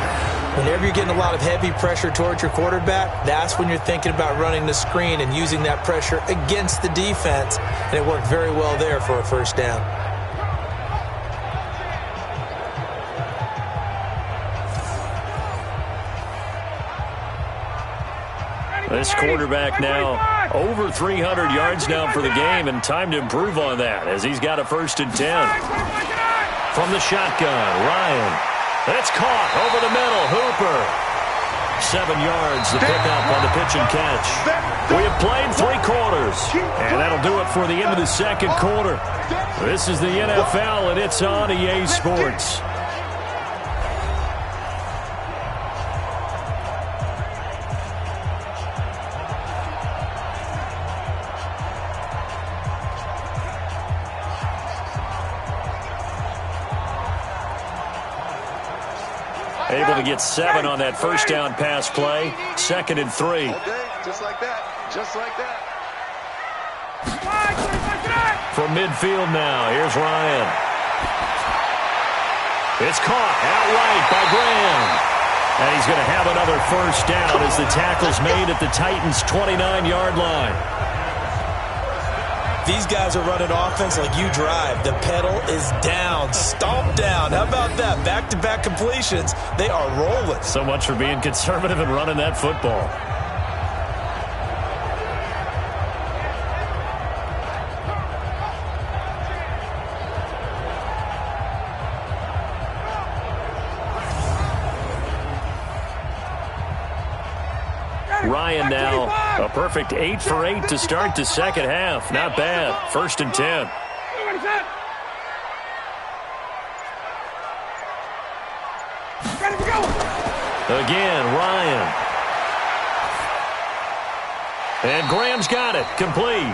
Speaker 6: Whenever you're getting a lot of heavy pressure towards your quarterback, that's when you're thinking about running the screen and using that pressure against the defense. And it worked very well there for a 1st down.
Speaker 2: This quarterback now over 300 yards now for the game, and time to improve on that as he's got a 1st and 10. From the shotgun, Ryan. It's caught over the middle. Hooper. 7 yards to pick up on the pitch and catch. We have played 3 quarters, and that'll do it for the end of the second quarter. This is the NFL, and it's on EA Sports. Able to get 7 on that first down pass play. 2nd and 3.
Speaker 4: Just like that. Just like that.
Speaker 2: From midfield now, here's Ryan. It's caught outright by Graham. And he's going to have another first down as the tackle's made at the Titans' 29-yard line.
Speaker 3: These guys are running offense like you drive. The pedal is down, stomp down. How about that? Back-to-back completions. They are rolling.
Speaker 2: So much for being conservative and running that football. Ryan now a perfect 8 for 8 to start the second half. Not bad. 1st and 10. Again, Ryan. And Graham's got it. Complete.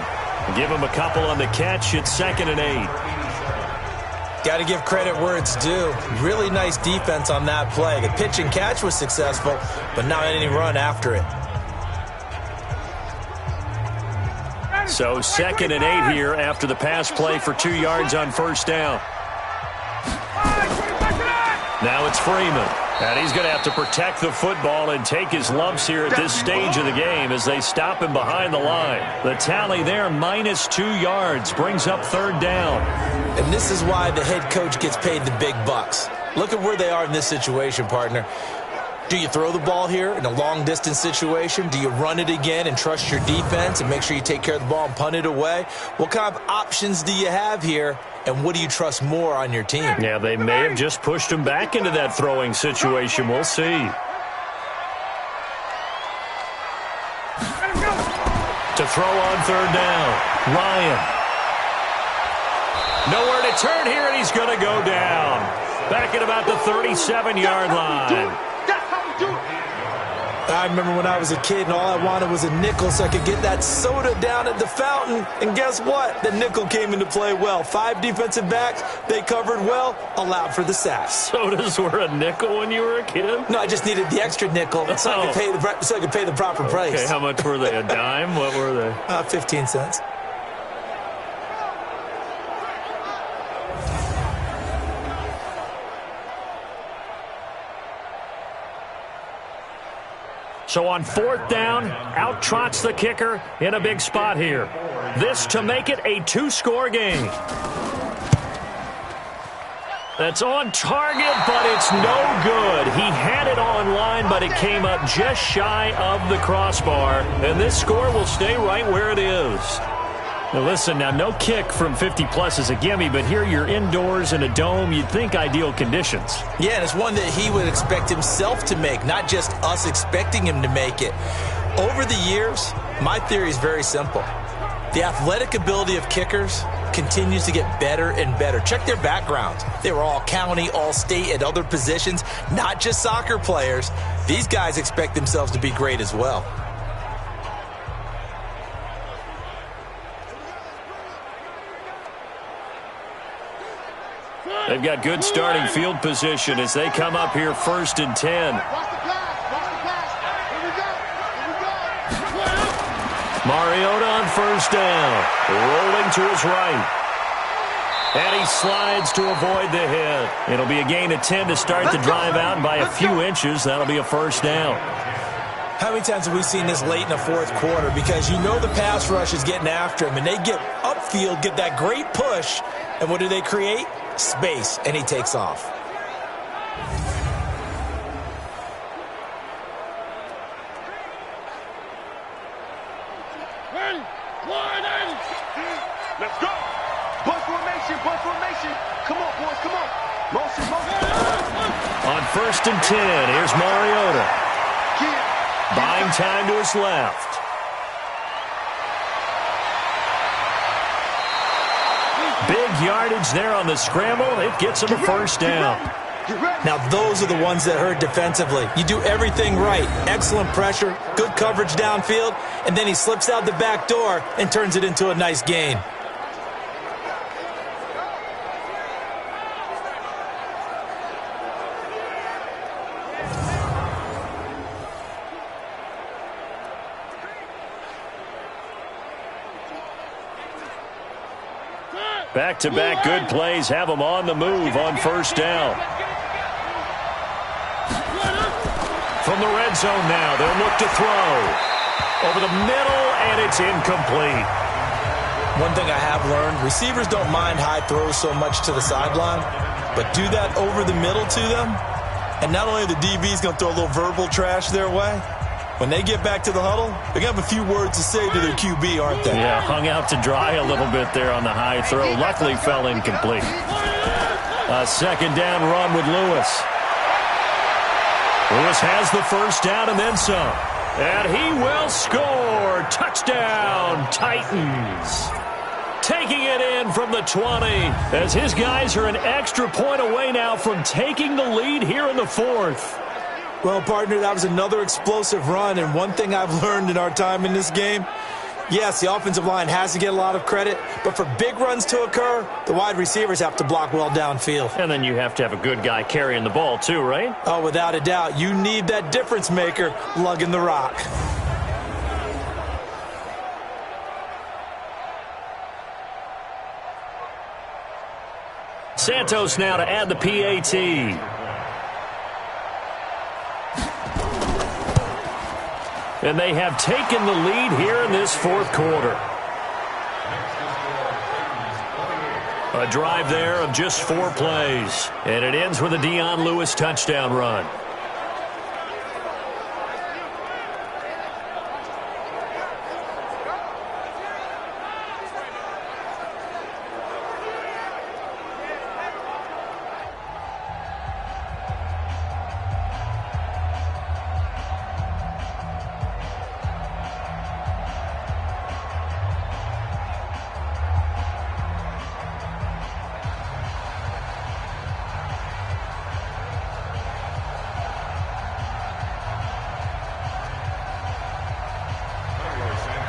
Speaker 2: Give him a couple on the catch. It's 2nd and 8.
Speaker 3: Got to give credit where it's due. Really nice defense on that play. The pitch and catch was successful, but not any run after it.
Speaker 2: So 2nd and 8 here after the pass play for 2 yards on first down. Now it's Freeman. And he's going to have to protect the football and take his lumps here at this stage of the game as they stop him behind the line. The tally there, -2 yards, brings up 3rd down.
Speaker 3: And this is why the head coach gets paid the big bucks. Look at where they are in this situation, partner. Do you throw the ball here in a long-distance situation? Do you run it again and trust your defense and make sure you take care of the ball and punt it away? What kind of options do you have here, and what do you trust more on your team?
Speaker 2: Yeah, they may have just pushed him back into that throwing situation. We'll see. To throw on 3rd down, Ryan. Nowhere to turn here, and he's going to go down. Back at about the 37-yard line.
Speaker 3: I remember when I was a kid and all I wanted was a nickel so I could get that soda down at the fountain. And guess what? The nickel came into play well. 5 defensive backs, they covered well, allowed for the sack.
Speaker 2: Sodas were a nickel when you were a kid?
Speaker 3: No, I just needed the extra nickel so I could pay the proper price.
Speaker 2: Okay, how much were they? A dime? What were they?
Speaker 3: 15 cents.
Speaker 2: So on 4th down, out trots the kicker in a big spot here. This to make it a 2-score game. That's on target, but it's no good. He had it on line, but it came up just shy of the crossbar. And this score will stay right where it is. Now listen, now no kick from 50-plus is a gimme, but here you're indoors in a dome. You'd think ideal conditions.
Speaker 3: Yeah, and it's one that he would expect himself to make, not just us expecting him to make it. Over the years, my theory is very simple. The athletic ability of kickers continues to get better and better. Check their backgrounds. They were all county, all state, at other positions, not just soccer players. These guys expect themselves to be great as well.
Speaker 2: They've got good starting field position as they come up here 1st and 10. Mariota on 1st down, rolling to his right. And he slides to avoid the hit. It'll be a gain of 10 to start the drive out, and by a few inches, that'll be a 1st down.
Speaker 3: How many times have we seen this late in the 4th quarter? Because you know the pass rush is getting after him, and they get upfield, get that great push, and what do they create? Space, and he takes off.
Speaker 4: Let's go. Bunch formation, bunch formation. Come on, boys, come on. Motion, motion.
Speaker 2: On 1st and 10, here's Mariota.
Speaker 4: Get
Speaker 2: Buying time to his left. Big yardage there on the scramble. It gets him a first down.
Speaker 6: Now, those are the ones that hurt defensively. You do everything right. Excellent pressure, good coverage downfield, and then he slips out the back door and turns it into a nice gain.
Speaker 2: Back-to-back good plays have him on the move on first down. From the red zone now, they'll look to throw. Over the middle, and it's incomplete.
Speaker 3: One thing I have learned, receivers don't mind high throws so much to the sideline, but do that over the middle to them, and not only the DB's going to throw a little verbal trash their way, when they get back to the huddle, they're going to have a few words to say to their QB, aren't they?
Speaker 2: Yeah, hung out to dry a little bit there on the high throw. Luckily fell incomplete. A second down run with Lewis. Lewis has the first down and then some. And he will score. Touchdown, Titans. Taking it in from the 20 as his guys are an extra point away now from taking the lead here in the fourth.
Speaker 6: Well, partner, that was another explosive run, and one thing I've learned in our time in this game, yes, the offensive line has to get a lot of credit, but for big runs to occur, the wide receivers have to block well downfield.
Speaker 2: And then you have to have a good guy carrying the ball too, right?
Speaker 6: Oh, without a doubt. You need that difference maker lugging the rock.
Speaker 2: Santos now to add the PAT. And they have taken the lead here in this fourth quarter. A drive there of just 4 plays. And it ends with a Dion Lewis touchdown run.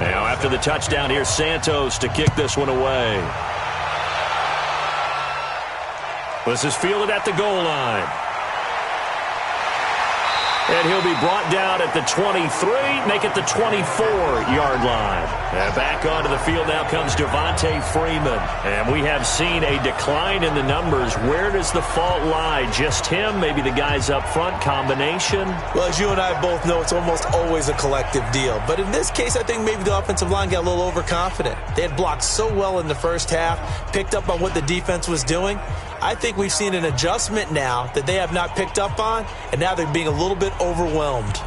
Speaker 2: Now after the touchdown, here's Santos to kick this one away. This is fielded at the goal line. And he'll be brought down at the 23, make it the 24-yard line. And back onto the field now comes Devontae Freeman. And we have seen a decline in the numbers. Where does the fault lie? Just him? Maybe the guys up front? Combination?
Speaker 3: Well, as you and I both know, it's almost always a collective deal. But in this case, I think maybe the offensive line got a little overconfident. They had blocked so well in the first half, picked up on what the defense was doing. I think we've seen an adjustment now that they have not picked up on, and now they're being a little bit overwhelmed.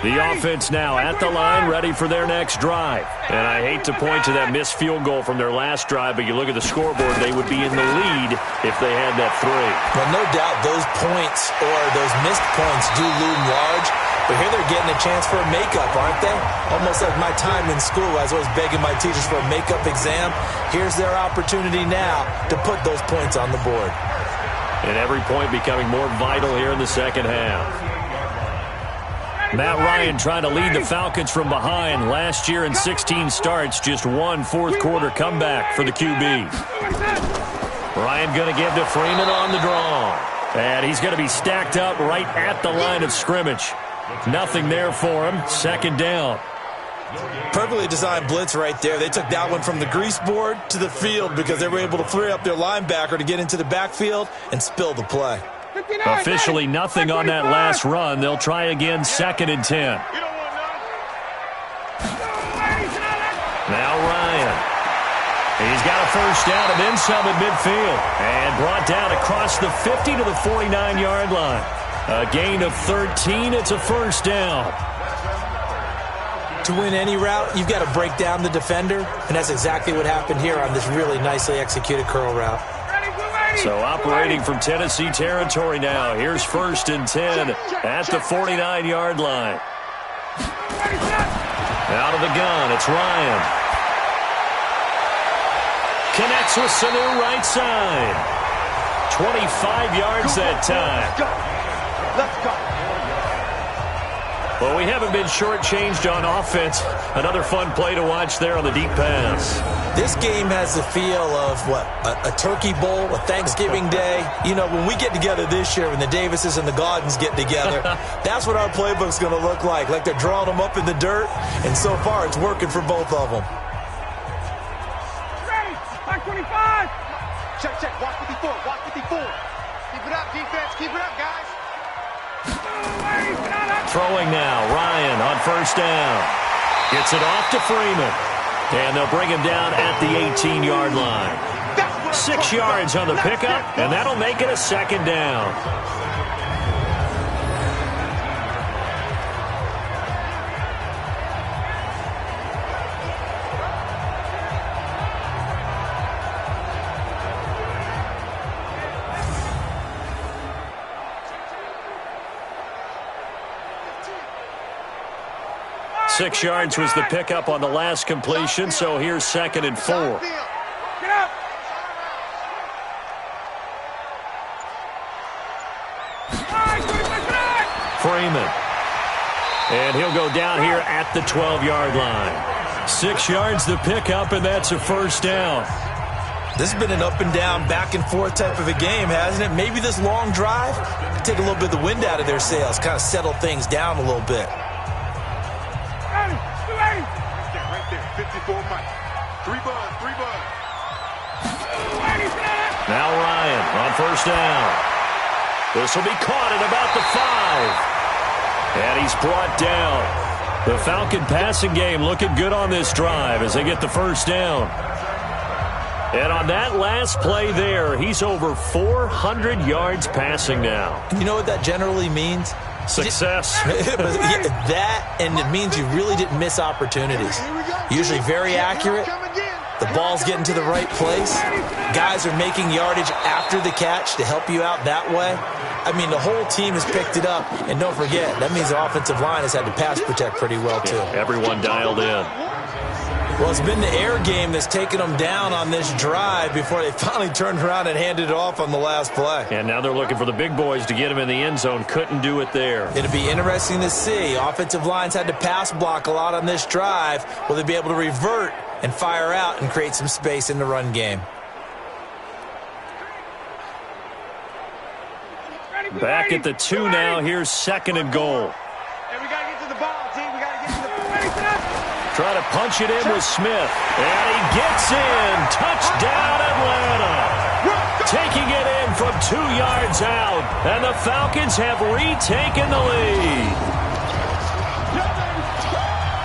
Speaker 2: The offense now at the line, ready for their next drive. And I hate to point to that missed field goal from their last drive, but you look at the scoreboard, they would be in the lead if they had that 3.
Speaker 3: Well, no doubt those points or those missed points do loom large. But here they're getting a chance for a makeup, aren't they? Almost like my time in school. I was always begging my teachers for a makeup exam. Here's their opportunity now to put those points on the board.
Speaker 2: And every point becoming more vital here in the second half. Matt Ryan trying to lead the Falcons from behind. Last year in 16 starts, just one fourth-quarter comeback for the QB. Ryan going to give to Freeman on the draw. And he's going to be stacked up right at the line of scrimmage. Nothing there for him. Second down.
Speaker 3: Perfectly designed blitz right there. They took that one from the grease board to the field because they were able to free up their linebacker to get into the backfield and spill the play.
Speaker 2: Officially nothing on that last run. They'll try again, 2nd and 10. Now Ryan. He's got a first down and then some at midfield. And brought down across the 50 to the 49-yard line. A gain of 13. It's a first down.
Speaker 6: To win any route, you've got to break down the defender, and that's exactly what happened here on this really nicely executed curl route.
Speaker 2: So operating from Tennessee territory now. Here's 1st and 10 at the 49-yard line. Out of the gun, it's Ryan. Connects with Sanu right side. 25 yards that time.
Speaker 4: Let's go.
Speaker 2: Well, we haven't been shortchanged on offense. Another fun play to watch there on the deep pass.
Speaker 3: This game has the feel of, a turkey bowl, a Thanksgiving day. You know, when we get together this year, when the Davises and the Gaudens get together, that's what our playbook's going to look like they're drawing them up in the dirt, and so far it's working for both of them.
Speaker 4: Ready, back 25. Check, watch 54, watch 54. Keep it up, defense, keep it up, guys.
Speaker 2: Throwing now, Ryan on 1st down. Gets it off to Freeman. And they'll bring him down at the 18-yard line. 6 yards on the pickup, and that'll make it a 2nd down. Six yards was the pickup on the last completion, so here's 2nd and 4.
Speaker 4: Get up.
Speaker 2: Freeman. And he'll go down here at the 12-yard line. 6 yards the pickup, and that's a 1st down.
Speaker 3: This has been an up and down, back and forth type of a game, hasn't it? Maybe this long drive can take a little bit of the wind out of their sails, kind of settle things down a little bit.
Speaker 4: Right there, 54 Mike. 3 buds.
Speaker 2: Now Ryan on 1st down. This will be caught at about the 5. And he's brought down. The Falcon passing game looking good on this drive as they get the 1st down. And on that last play there, he's over 400 yards passing now.
Speaker 3: You know what that generally means?
Speaker 2: Success.
Speaker 3: That, and it means you really didn't miss opportunities. Usually very accurate. The ball's getting to the right place. Guys are making yardage after the catch to help you out that way. I mean, the whole team has picked it up. And don't forget, that means the offensive line has had to pass protect pretty well, too.
Speaker 2: Yeah, everyone dialed in.
Speaker 3: Well, it's been the air game that's taken them down on this drive before they finally turned around and handed it off on the last play.
Speaker 2: And now they're looking for the big boys to get him in the end zone. Couldn't do it there.
Speaker 3: It'll be interesting to see. Offensive lines had to pass block a lot on this drive. Will they be able to revert and fire out and create some space in the run game?
Speaker 2: Back at the 2 now. Here's 2nd and goal.
Speaker 4: Hey, we got to get to the ball, team. We got to get to the ball.
Speaker 2: Try to punch it in with Smith. And he gets in. Touchdown, Atlanta. Taking it in from 2 yards out. And the Falcons have retaken the lead.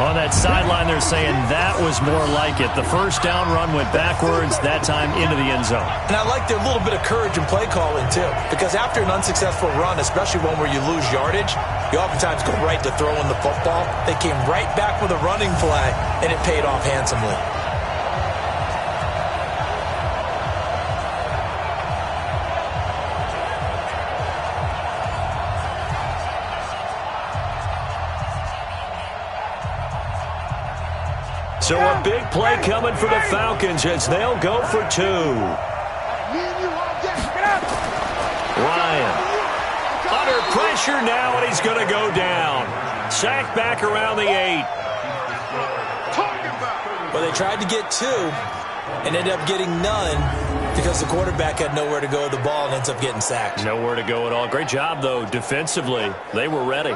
Speaker 2: On that sideline, they're saying that was more like it. The 1st down run went backwards, that time into the end zone.
Speaker 3: And I like their little bit of courage in play calling, too. Because after an unsuccessful run, especially one where you lose yardage, you oftentimes go right to throwing the football. They came right back with a running play, and it paid off handsomely.
Speaker 2: So a big play coming for the Falcons as they'll go for 2. Ryan under pressure now, and he's going to go down. Sacked back around the 8.
Speaker 3: Well, they tried to get 2 and ended up getting none because the quarterback had nowhere to go with the ball and ends up getting sacked.
Speaker 2: Nowhere to go at all. Great job, though, defensively. They were ready.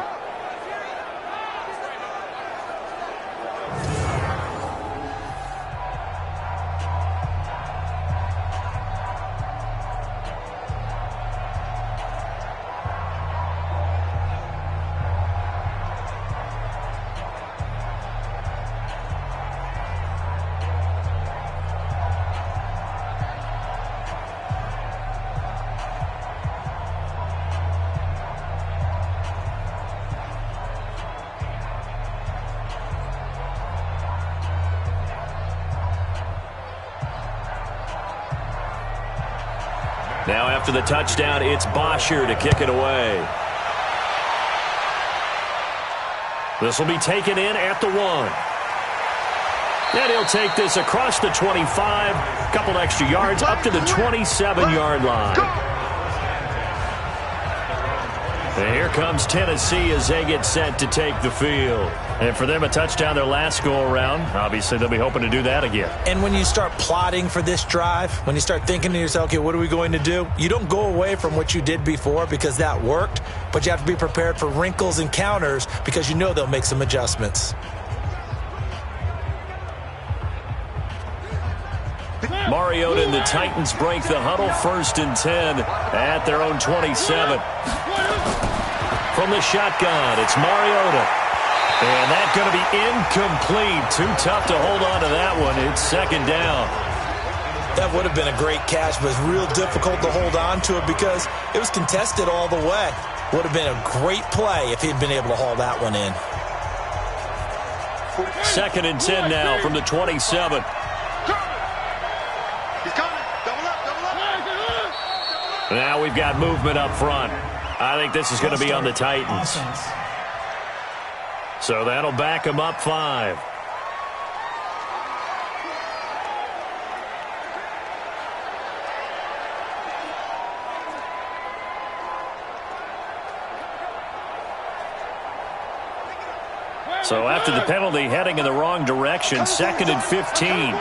Speaker 2: Now after the touchdown, it's Bosher to kick it away. This will be taken in at the 1. And he'll take this across the 25, a couple extra yards up to the 27-yard line. And here comes Tennessee as they get set to take the field. And for them, a touchdown their last go-around. Obviously, they'll be hoping to do that again.
Speaker 6: And when you start plotting for this drive, when you start thinking to yourself, okay, what are we going to do? You don't go away from what you did before because that worked, but you have to be prepared for wrinkles and counters because you know they'll make some adjustments.
Speaker 2: Mariota and the Titans break the huddle, 1st and 10 at their own 27. From the shotgun, it's Mariota. And that's going to be incomplete. Too tough to hold on to that one. It's 2nd down.
Speaker 6: That would have been a great catch, but it's real difficult to hold on to it because it was contested all the way. Would have been a great play if he'd been able to haul that one in.
Speaker 2: 2nd and 10 now from the 27. Now we've got movement up front. I think this is going to be on the Titans. So that'll back them up 5. So after the penalty, heading in the wrong direction, 2nd and 15.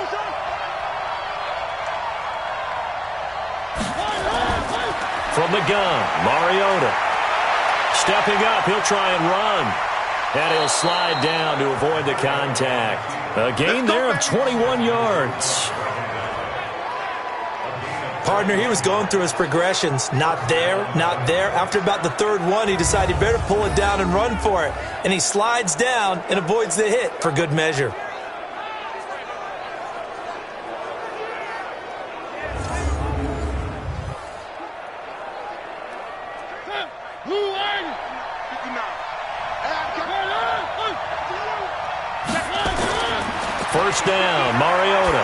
Speaker 2: From the gun, Mariota. Stepping up, he'll try and run. And he'll slide down to avoid the contact. A gain there of 21 yards.
Speaker 6: Partner, he was going through his progressions. Not there, not there. After about the 3rd one, he decided he better pull it down and run for it. And he slides down and avoids the hit for good measure.
Speaker 2: First down, Mariota.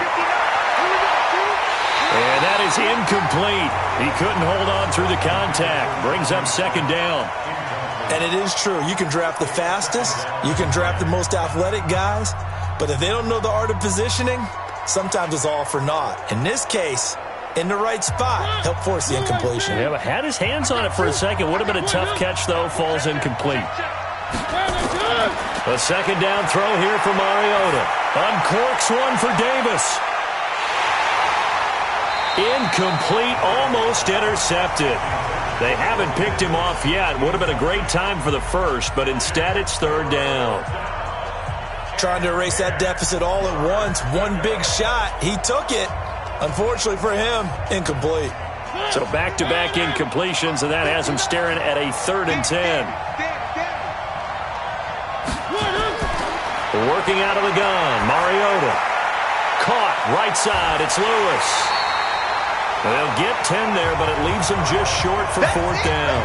Speaker 2: And that is incomplete. He couldn't hold on through the contact. Brings up 2nd down.
Speaker 6: And it is true. You can draft the fastest. You can draft the most athletic guys. But if they don't know the art of positioning, sometimes it's all for naught. In this case, in the right spot, help force the incompletion.
Speaker 2: Yeah, but had his hands on it for a second. Would have been a tough catch, though. Falls incomplete. A 2nd down throw here for Mariota. Uncorks one for Davis. Incomplete, almost intercepted. They haven't picked him off yet. Would have been a great time for the first, but instead it's 3rd down.
Speaker 6: Trying to erase that deficit all at once. One big shot. He took it. Unfortunately for him, incomplete.
Speaker 2: So back-to-back incompletions, and that has him staring at a 3rd and 10. Working out of the gun, Mariota. Caught, right side, it's Lewis. They'll get 10 there, but it leaves them just short for 4th down.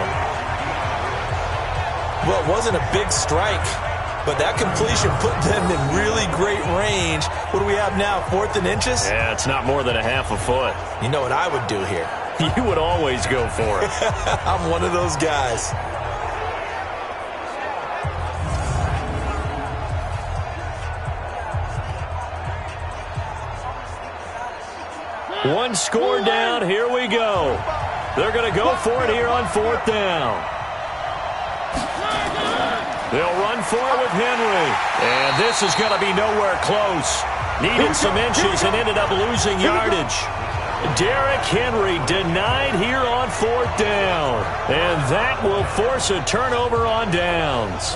Speaker 6: Well, it wasn't a big strike, but that completion put them in really great range. What do we have now, 4th and inches?
Speaker 2: Yeah, it's not more than a half a foot.
Speaker 6: You know what I would do here?
Speaker 2: You would always go for it.
Speaker 6: I'm one of those guys.
Speaker 2: One score down, here we go. They're going to go for it here on 4th down. They'll run for it with Henry. And this is going to be nowhere close. Needed some inches and ended up losing yardage. Derrick Henry denied here on 4th down. And that will force a turnover on downs.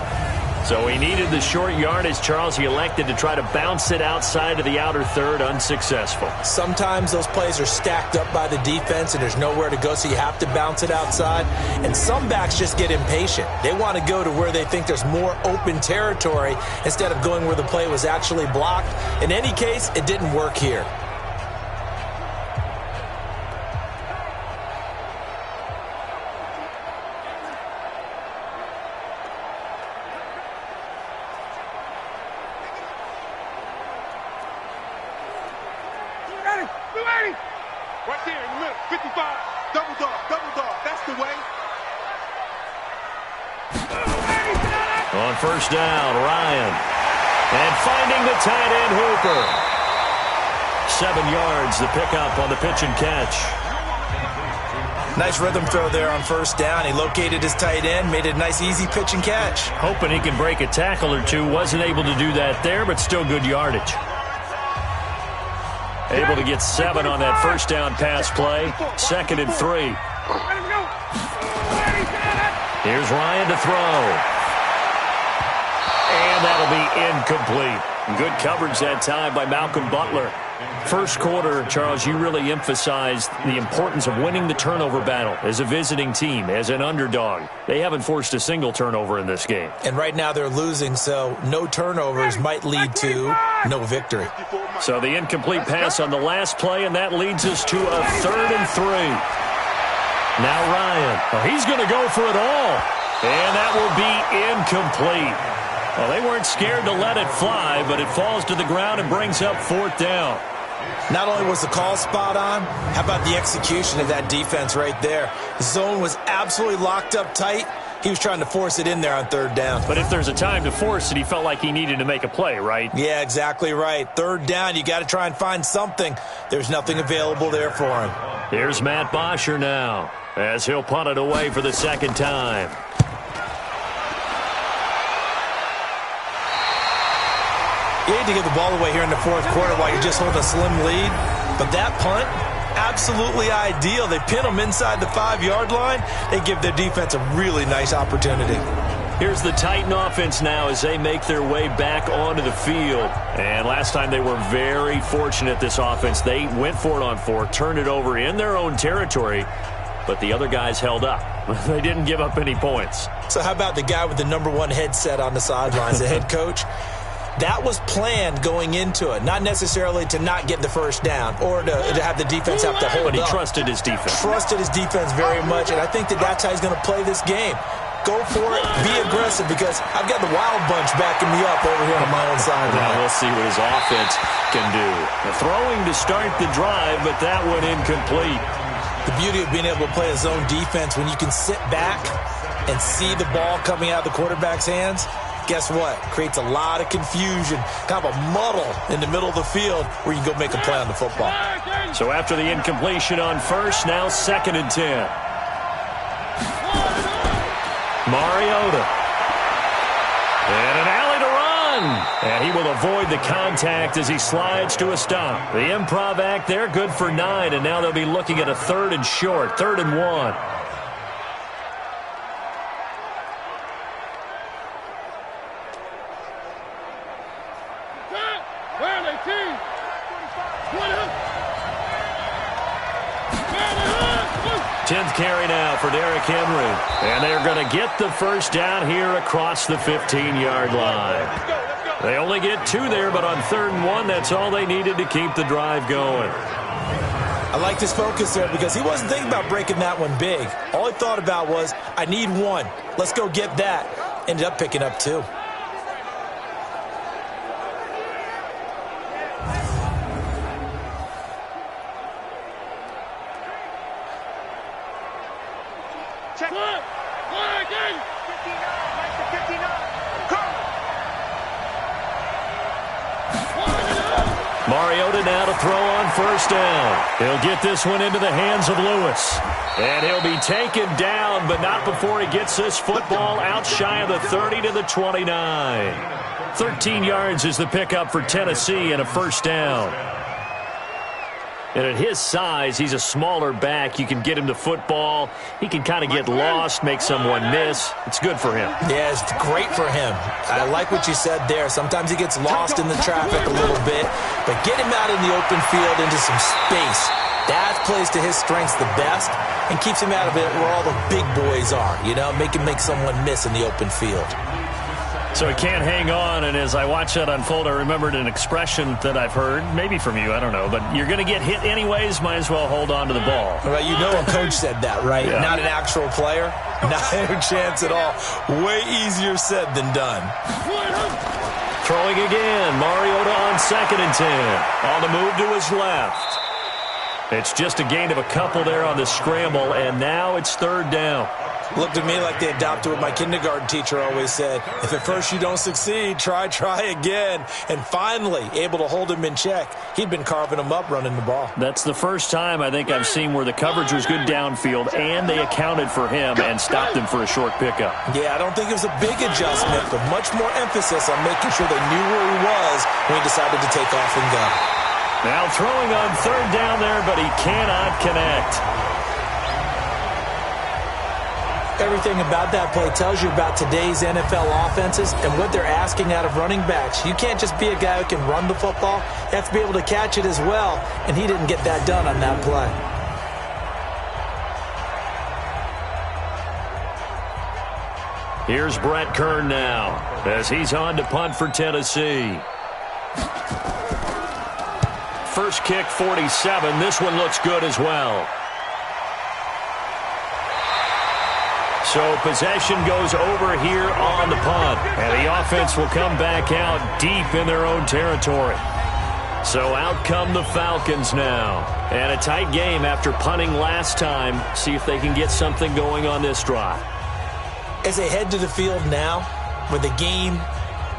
Speaker 2: So he needed the short yardage, Charles. He elected to try to bounce it outside of the outer 3rd, unsuccessful.
Speaker 6: Sometimes those plays are stacked up by the defense and there's nowhere to go, so you have to bounce it outside. And some backs just get impatient. They want to go to where they think there's more open territory instead of going where the play was actually blocked. In any case, it didn't work here.
Speaker 4: Right there in the middle, 55, double That's the way.
Speaker 2: On first down, Ryan. And finding the tight end, Hooper. 7 yards, the pickup on the pitch and catch.
Speaker 3: Nice rhythm throw there on first down. He located his tight end, made it a nice, easy pitch and catch.
Speaker 2: Hoping he can break a tackle or two. Wasn't able to do that there, but still good yardage. Able to get 7 on that first down pass play. 2nd and 3. Here's Ryan to throw. And that'll be incomplete. Good coverage that time by Malcolm Butler. First quarter, Charles, you really emphasized the importance of winning the turnover battle as a visiting team, as an underdog. They haven't forced a single turnover in this game.
Speaker 3: And right now they're losing, so no turnovers might lead to no victory.
Speaker 2: So the incomplete pass on the last play, and that leads us to a 3rd and 3. Now Ryan. Oh, he's going to go for it all. And that will be incomplete. Well, they weren't scared to let it fly, but it falls to the ground and brings up 4th down.
Speaker 3: Not only was the call spot on, how about the execution of that defense right there? The zone was absolutely locked up tight. He was trying to force it in there on 3rd down.
Speaker 2: But if there's a time to force it, he felt like he needed to make a play, right?
Speaker 3: Yeah, exactly right. 3rd down, you got to try and find something. There's nothing available there for him.
Speaker 2: Here's Matt Bosher now, as he'll punt it away for the 2nd time.
Speaker 3: You hate to give the ball away here in the 4th quarter while you just hold a slim lead. But that punt, absolutely ideal. They pin them inside the 5-yard line. They give their defense a really nice opportunity.
Speaker 2: Here's the Titan offense now as they make their way back onto the field. And last time they were very fortunate, this offense. They went for it on 4, turned it over in their own territory, but the other guys held up. They didn't give up any points.
Speaker 3: So how about the guy with the #1 headset on the sidelines, the head coach? That was planned going into it, not necessarily to not get the first down or to have the defense have to hold up.
Speaker 2: But he trusted his defense.
Speaker 3: Trusted his defense very much, and I think that's how he's going to play this game. Go for it, be aggressive, because I've got the wild bunch backing me up over here on my own side.
Speaker 2: Now we'll see what his offense can do. The throwing to start the drive, but that one incomplete.
Speaker 3: The beauty of being able to play a zone defense when you can sit back and see the ball coming out of the quarterback's hands, guess what? Creates a lot of confusion, kind of a muddle in the middle of the field where you can go make a play on the football.
Speaker 2: So after the incompletion on first, now 2nd and 10. Mariota. And an alley to run. And he will avoid the contact as he slides to a stop. The improv act there, good for 9, and now they'll be looking at a 3rd and short, 3rd and 1. Carry now for Derrick Henry. And they're going to get the first down here across the 15-yard line. They only get 2 there, but on 3rd and 1, that's all they needed to keep the drive going.
Speaker 3: I liked his focus there because he wasn't thinking about breaking that one big. All he thought about was, I need 1. Let's go get that. Ended up picking up 2.
Speaker 2: Mariota now to throw on first down. He'll get this one into the hands of Lewis. And he'll be taken down, but not before he gets this football out shy of the 30 to the 29. 13 yards is the pickup for Tennessee and a first down. And at his size, he's a smaller back. You can get him to football. He can kind of get lost, make someone miss. It's good for him.
Speaker 3: Yeah, it's great for him. I like what you said there. Sometimes he gets lost in the traffic a little bit, but get him out in the open field into some space. That plays to his strengths the best and keeps him out of it where all the big boys are, you know, make someone miss in the open field.
Speaker 2: So he can't hang on, and as I watch that unfold, I remembered an expression that I've heard, maybe from you, I don't know, but you're going to get hit anyways, might as well hold on to the ball.
Speaker 3: Right, you know a coach said that, right?
Speaker 2: Yeah.
Speaker 3: Not an actual player, not a chance at all. Way easier said than done.
Speaker 2: Throwing again, Mariota on 2nd and 10. On the move to his left. It's just a gain of a couple there on the scramble, and now it's third down.
Speaker 3: Looked to me like they adopted what my kindergarten teacher always said. If at first you don't succeed, try again. And finally, able to hold him in check. He'd been carving him up running the ball.
Speaker 2: That's the first time I think I've seen where the coverage was good downfield, and they accounted for him and stopped him for a short pickup.
Speaker 3: Yeah, I don't think it was a big adjustment, but much more emphasis on making sure they knew where he was when he decided to take off and go.
Speaker 2: Now throwing on third down there, but he cannot connect.
Speaker 6: Everything about that play tells you about today's NFL offenses and what they're asking out of running backs. You can't just be a guy who can run the football. You have to be able to catch it as well, and he didn't get that done on that play.
Speaker 2: Here's Brett Kern now as he's on to punt for Tennessee. First kick, 47. This one looks good as well. So possession goes over here on the punt. And the offense will come back out deep in their own territory. So out come the Falcons now. And a tight game after punting last time. See if they can get something going on this drive.
Speaker 3: As they head to the field now, with the game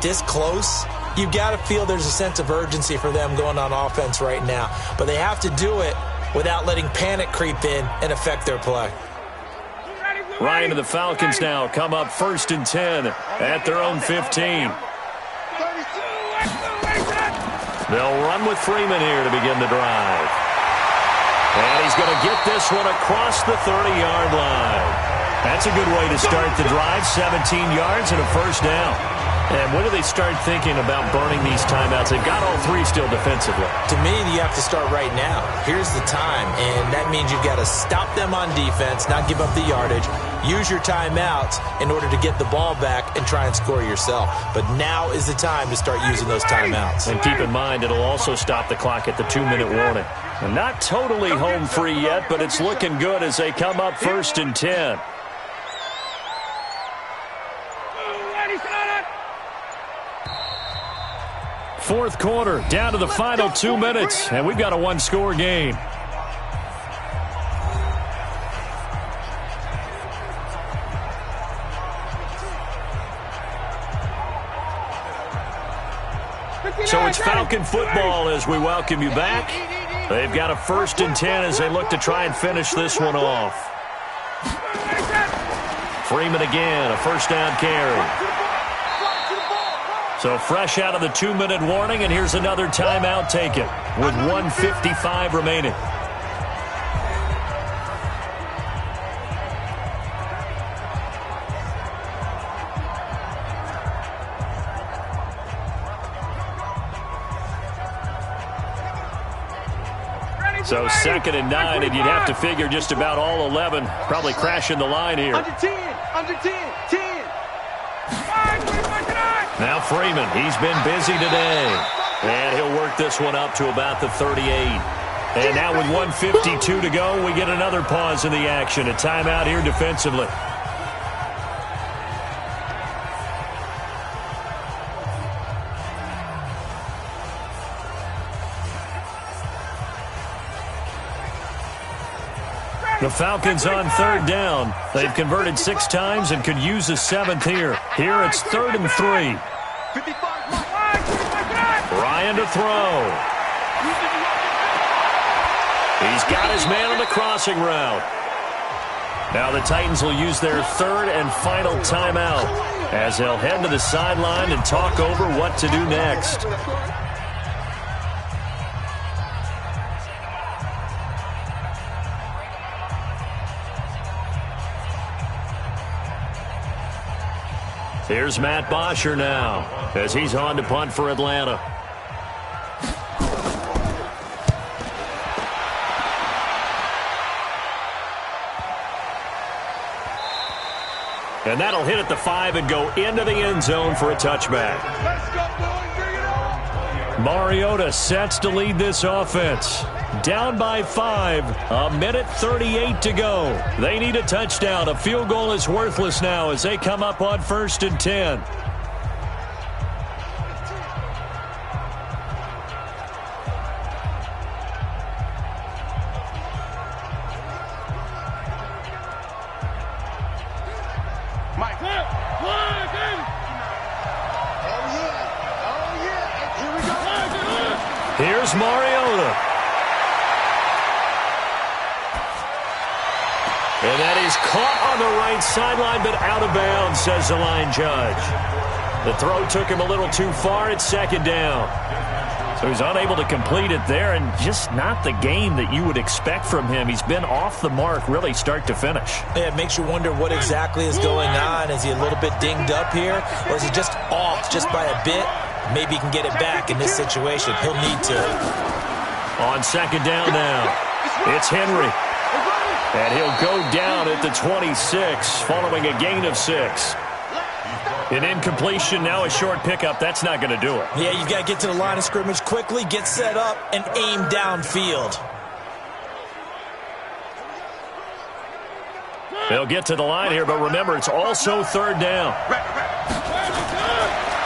Speaker 3: this close, you've got to feel there's a sense of urgency for them going on offense right now. But they have to do it without letting panic creep in and affect their play.
Speaker 2: Ryan and the Falcons now come up 1st and 10 at their own 15. They'll run with Freeman here to begin the drive. And he's going to get this one across the 30-yard line. That's a good way to start the drive. 17 yards and a first down. And when do they start thinking about burning these timeouts? They've got all three still defensively.
Speaker 3: To me, you have to start right now. Here's the time, and that means you've got to stop them on defense, not give up the yardage, use your timeouts in order to get the ball back and try and score yourself. But now is the time to start using those timeouts.
Speaker 2: And keep in mind, it'll also stop the clock at the 2-minute warning. And not totally home free yet, but it's looking good as they come up 1st and 10. Fourth quarter, down to the final 2 minutes, and we've got a one-score game. So it's Falcon football as we welcome you back. They've got a 1st and 10 as they look to try and finish this one off. Freeman again, a first down carry. So fresh out of the 2-minute warning, and here's another timeout taken with 1:55 remaining. So 2nd and 9, and you'd have to figure just about all 11 probably crashing the line here.
Speaker 4: Under 10, 10.
Speaker 2: Now Freeman, he's been busy today. And he'll work this one up to about the 38. And now with 1:52 to go, we get another pause in the action. A timeout here defensively. The Falcons on 3rd down. They've converted 6 times and could use a 7th here. Here it's 3rd and 3. Ryan to throw. He's got his man on the crossing route. Now the Titans will use their 3rd and final timeout as they'll head to the sideline and talk over what to do next. Here's Matt Bosher now as he's on to punt for Atlanta. And that'll hit at the 5 and go into the end zone for a touchback. Mariota sets to lead this offense. Down by 5, 1:38 to go. They need a touchdown. A field goal is worthless now as they come up on 1st and 10. is Mariota. And that is caught on the right sideline, but out of bounds, says the line judge. The throw took him a little too far. It's second down. So he's unable to complete it there, and just not the game that you would expect from him. He's been off the mark really start to finish.
Speaker 6: Yeah, it makes you wonder what exactly is going on. Is he a little bit dinged up here, or is he just off just by a bit? Maybe he can get it back in this situation. He'll need to.
Speaker 2: On second down now, it's Henry. And he'll go down at the 26 following a gain of 6. An incompletion, now a short pickup. That's not going to do it.
Speaker 6: Yeah, you've got to get to the line of scrimmage quickly, get set up, and aim downfield.
Speaker 2: They'll get to the line here, but remember, it's also third down.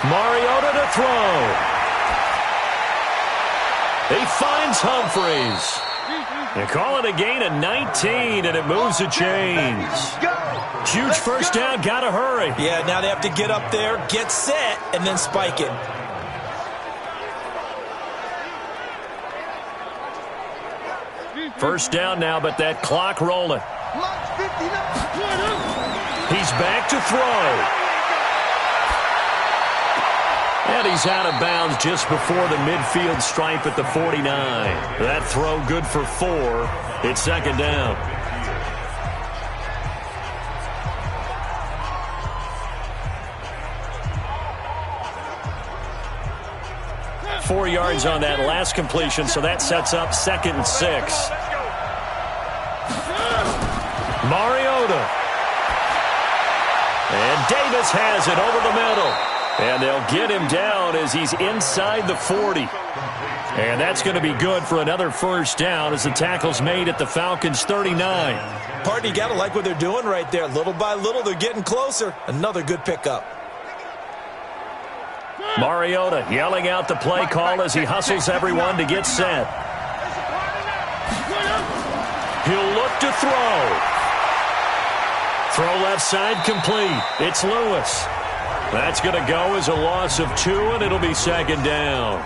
Speaker 2: Mariota to throw. He finds Humphreys. They call it a gain of 19, and it moves the chains. Huge first down, got to hurry.
Speaker 6: Yeah, now they have to get up there, get set, and then spike it.
Speaker 2: First down now, but that clock rolling. He's back to throw. And he's out of bounds just before the midfield stripe at the 49. That throw good for 4. It's second down. Four yards on that last completion, so that sets up 2nd and 6. Mariota. And Davis has it over the middle. And they'll get him down as he's inside the 40. And that's going to be good for another first down as the tackle's made at the Falcons' 39.
Speaker 6: Partner, you got to like what they're doing right there. Little by little, they're getting closer. Another good pickup.
Speaker 2: Mariota yelling out the play call as he hustles everyone to get set. He'll look to throw. Throw left side complete. It's Lewis. That's going to go as a loss of 2, and it'll be second down.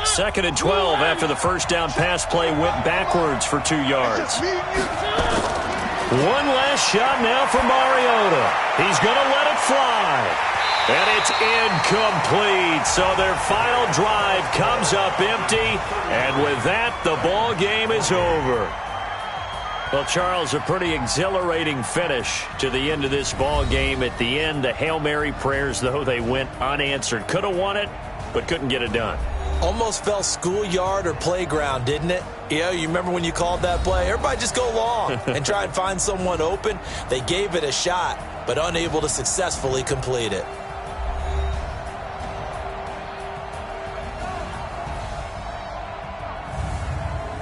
Speaker 2: Second and 12 after the first down pass play went backwards for 2 yards. One last shot now for Mariota. He's going to let it fly. And it's incomplete. So their final drive comes up empty. And with that, the ball game is over. Well, Charles, a pretty exhilarating finish to the end of this ball game. At the end, the Hail Mary prayers, though, they went unanswered. Could have won it, but couldn't get it done.
Speaker 6: Almost felt schoolyard or playground, didn't it? Yeah, you remember when you called that play? Everybody just go long and try and find someone open. They gave it a shot, but unable to successfully complete it.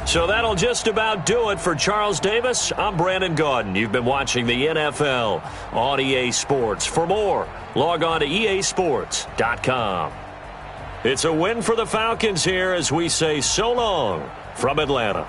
Speaker 2: So that'll just about do it for Charles Davis. I'm Brandon Gaudin. You've been watching the NFL on EA Sports. For more, log on to easports.com. It's a win for the Falcons here as we say so long from Atlanta.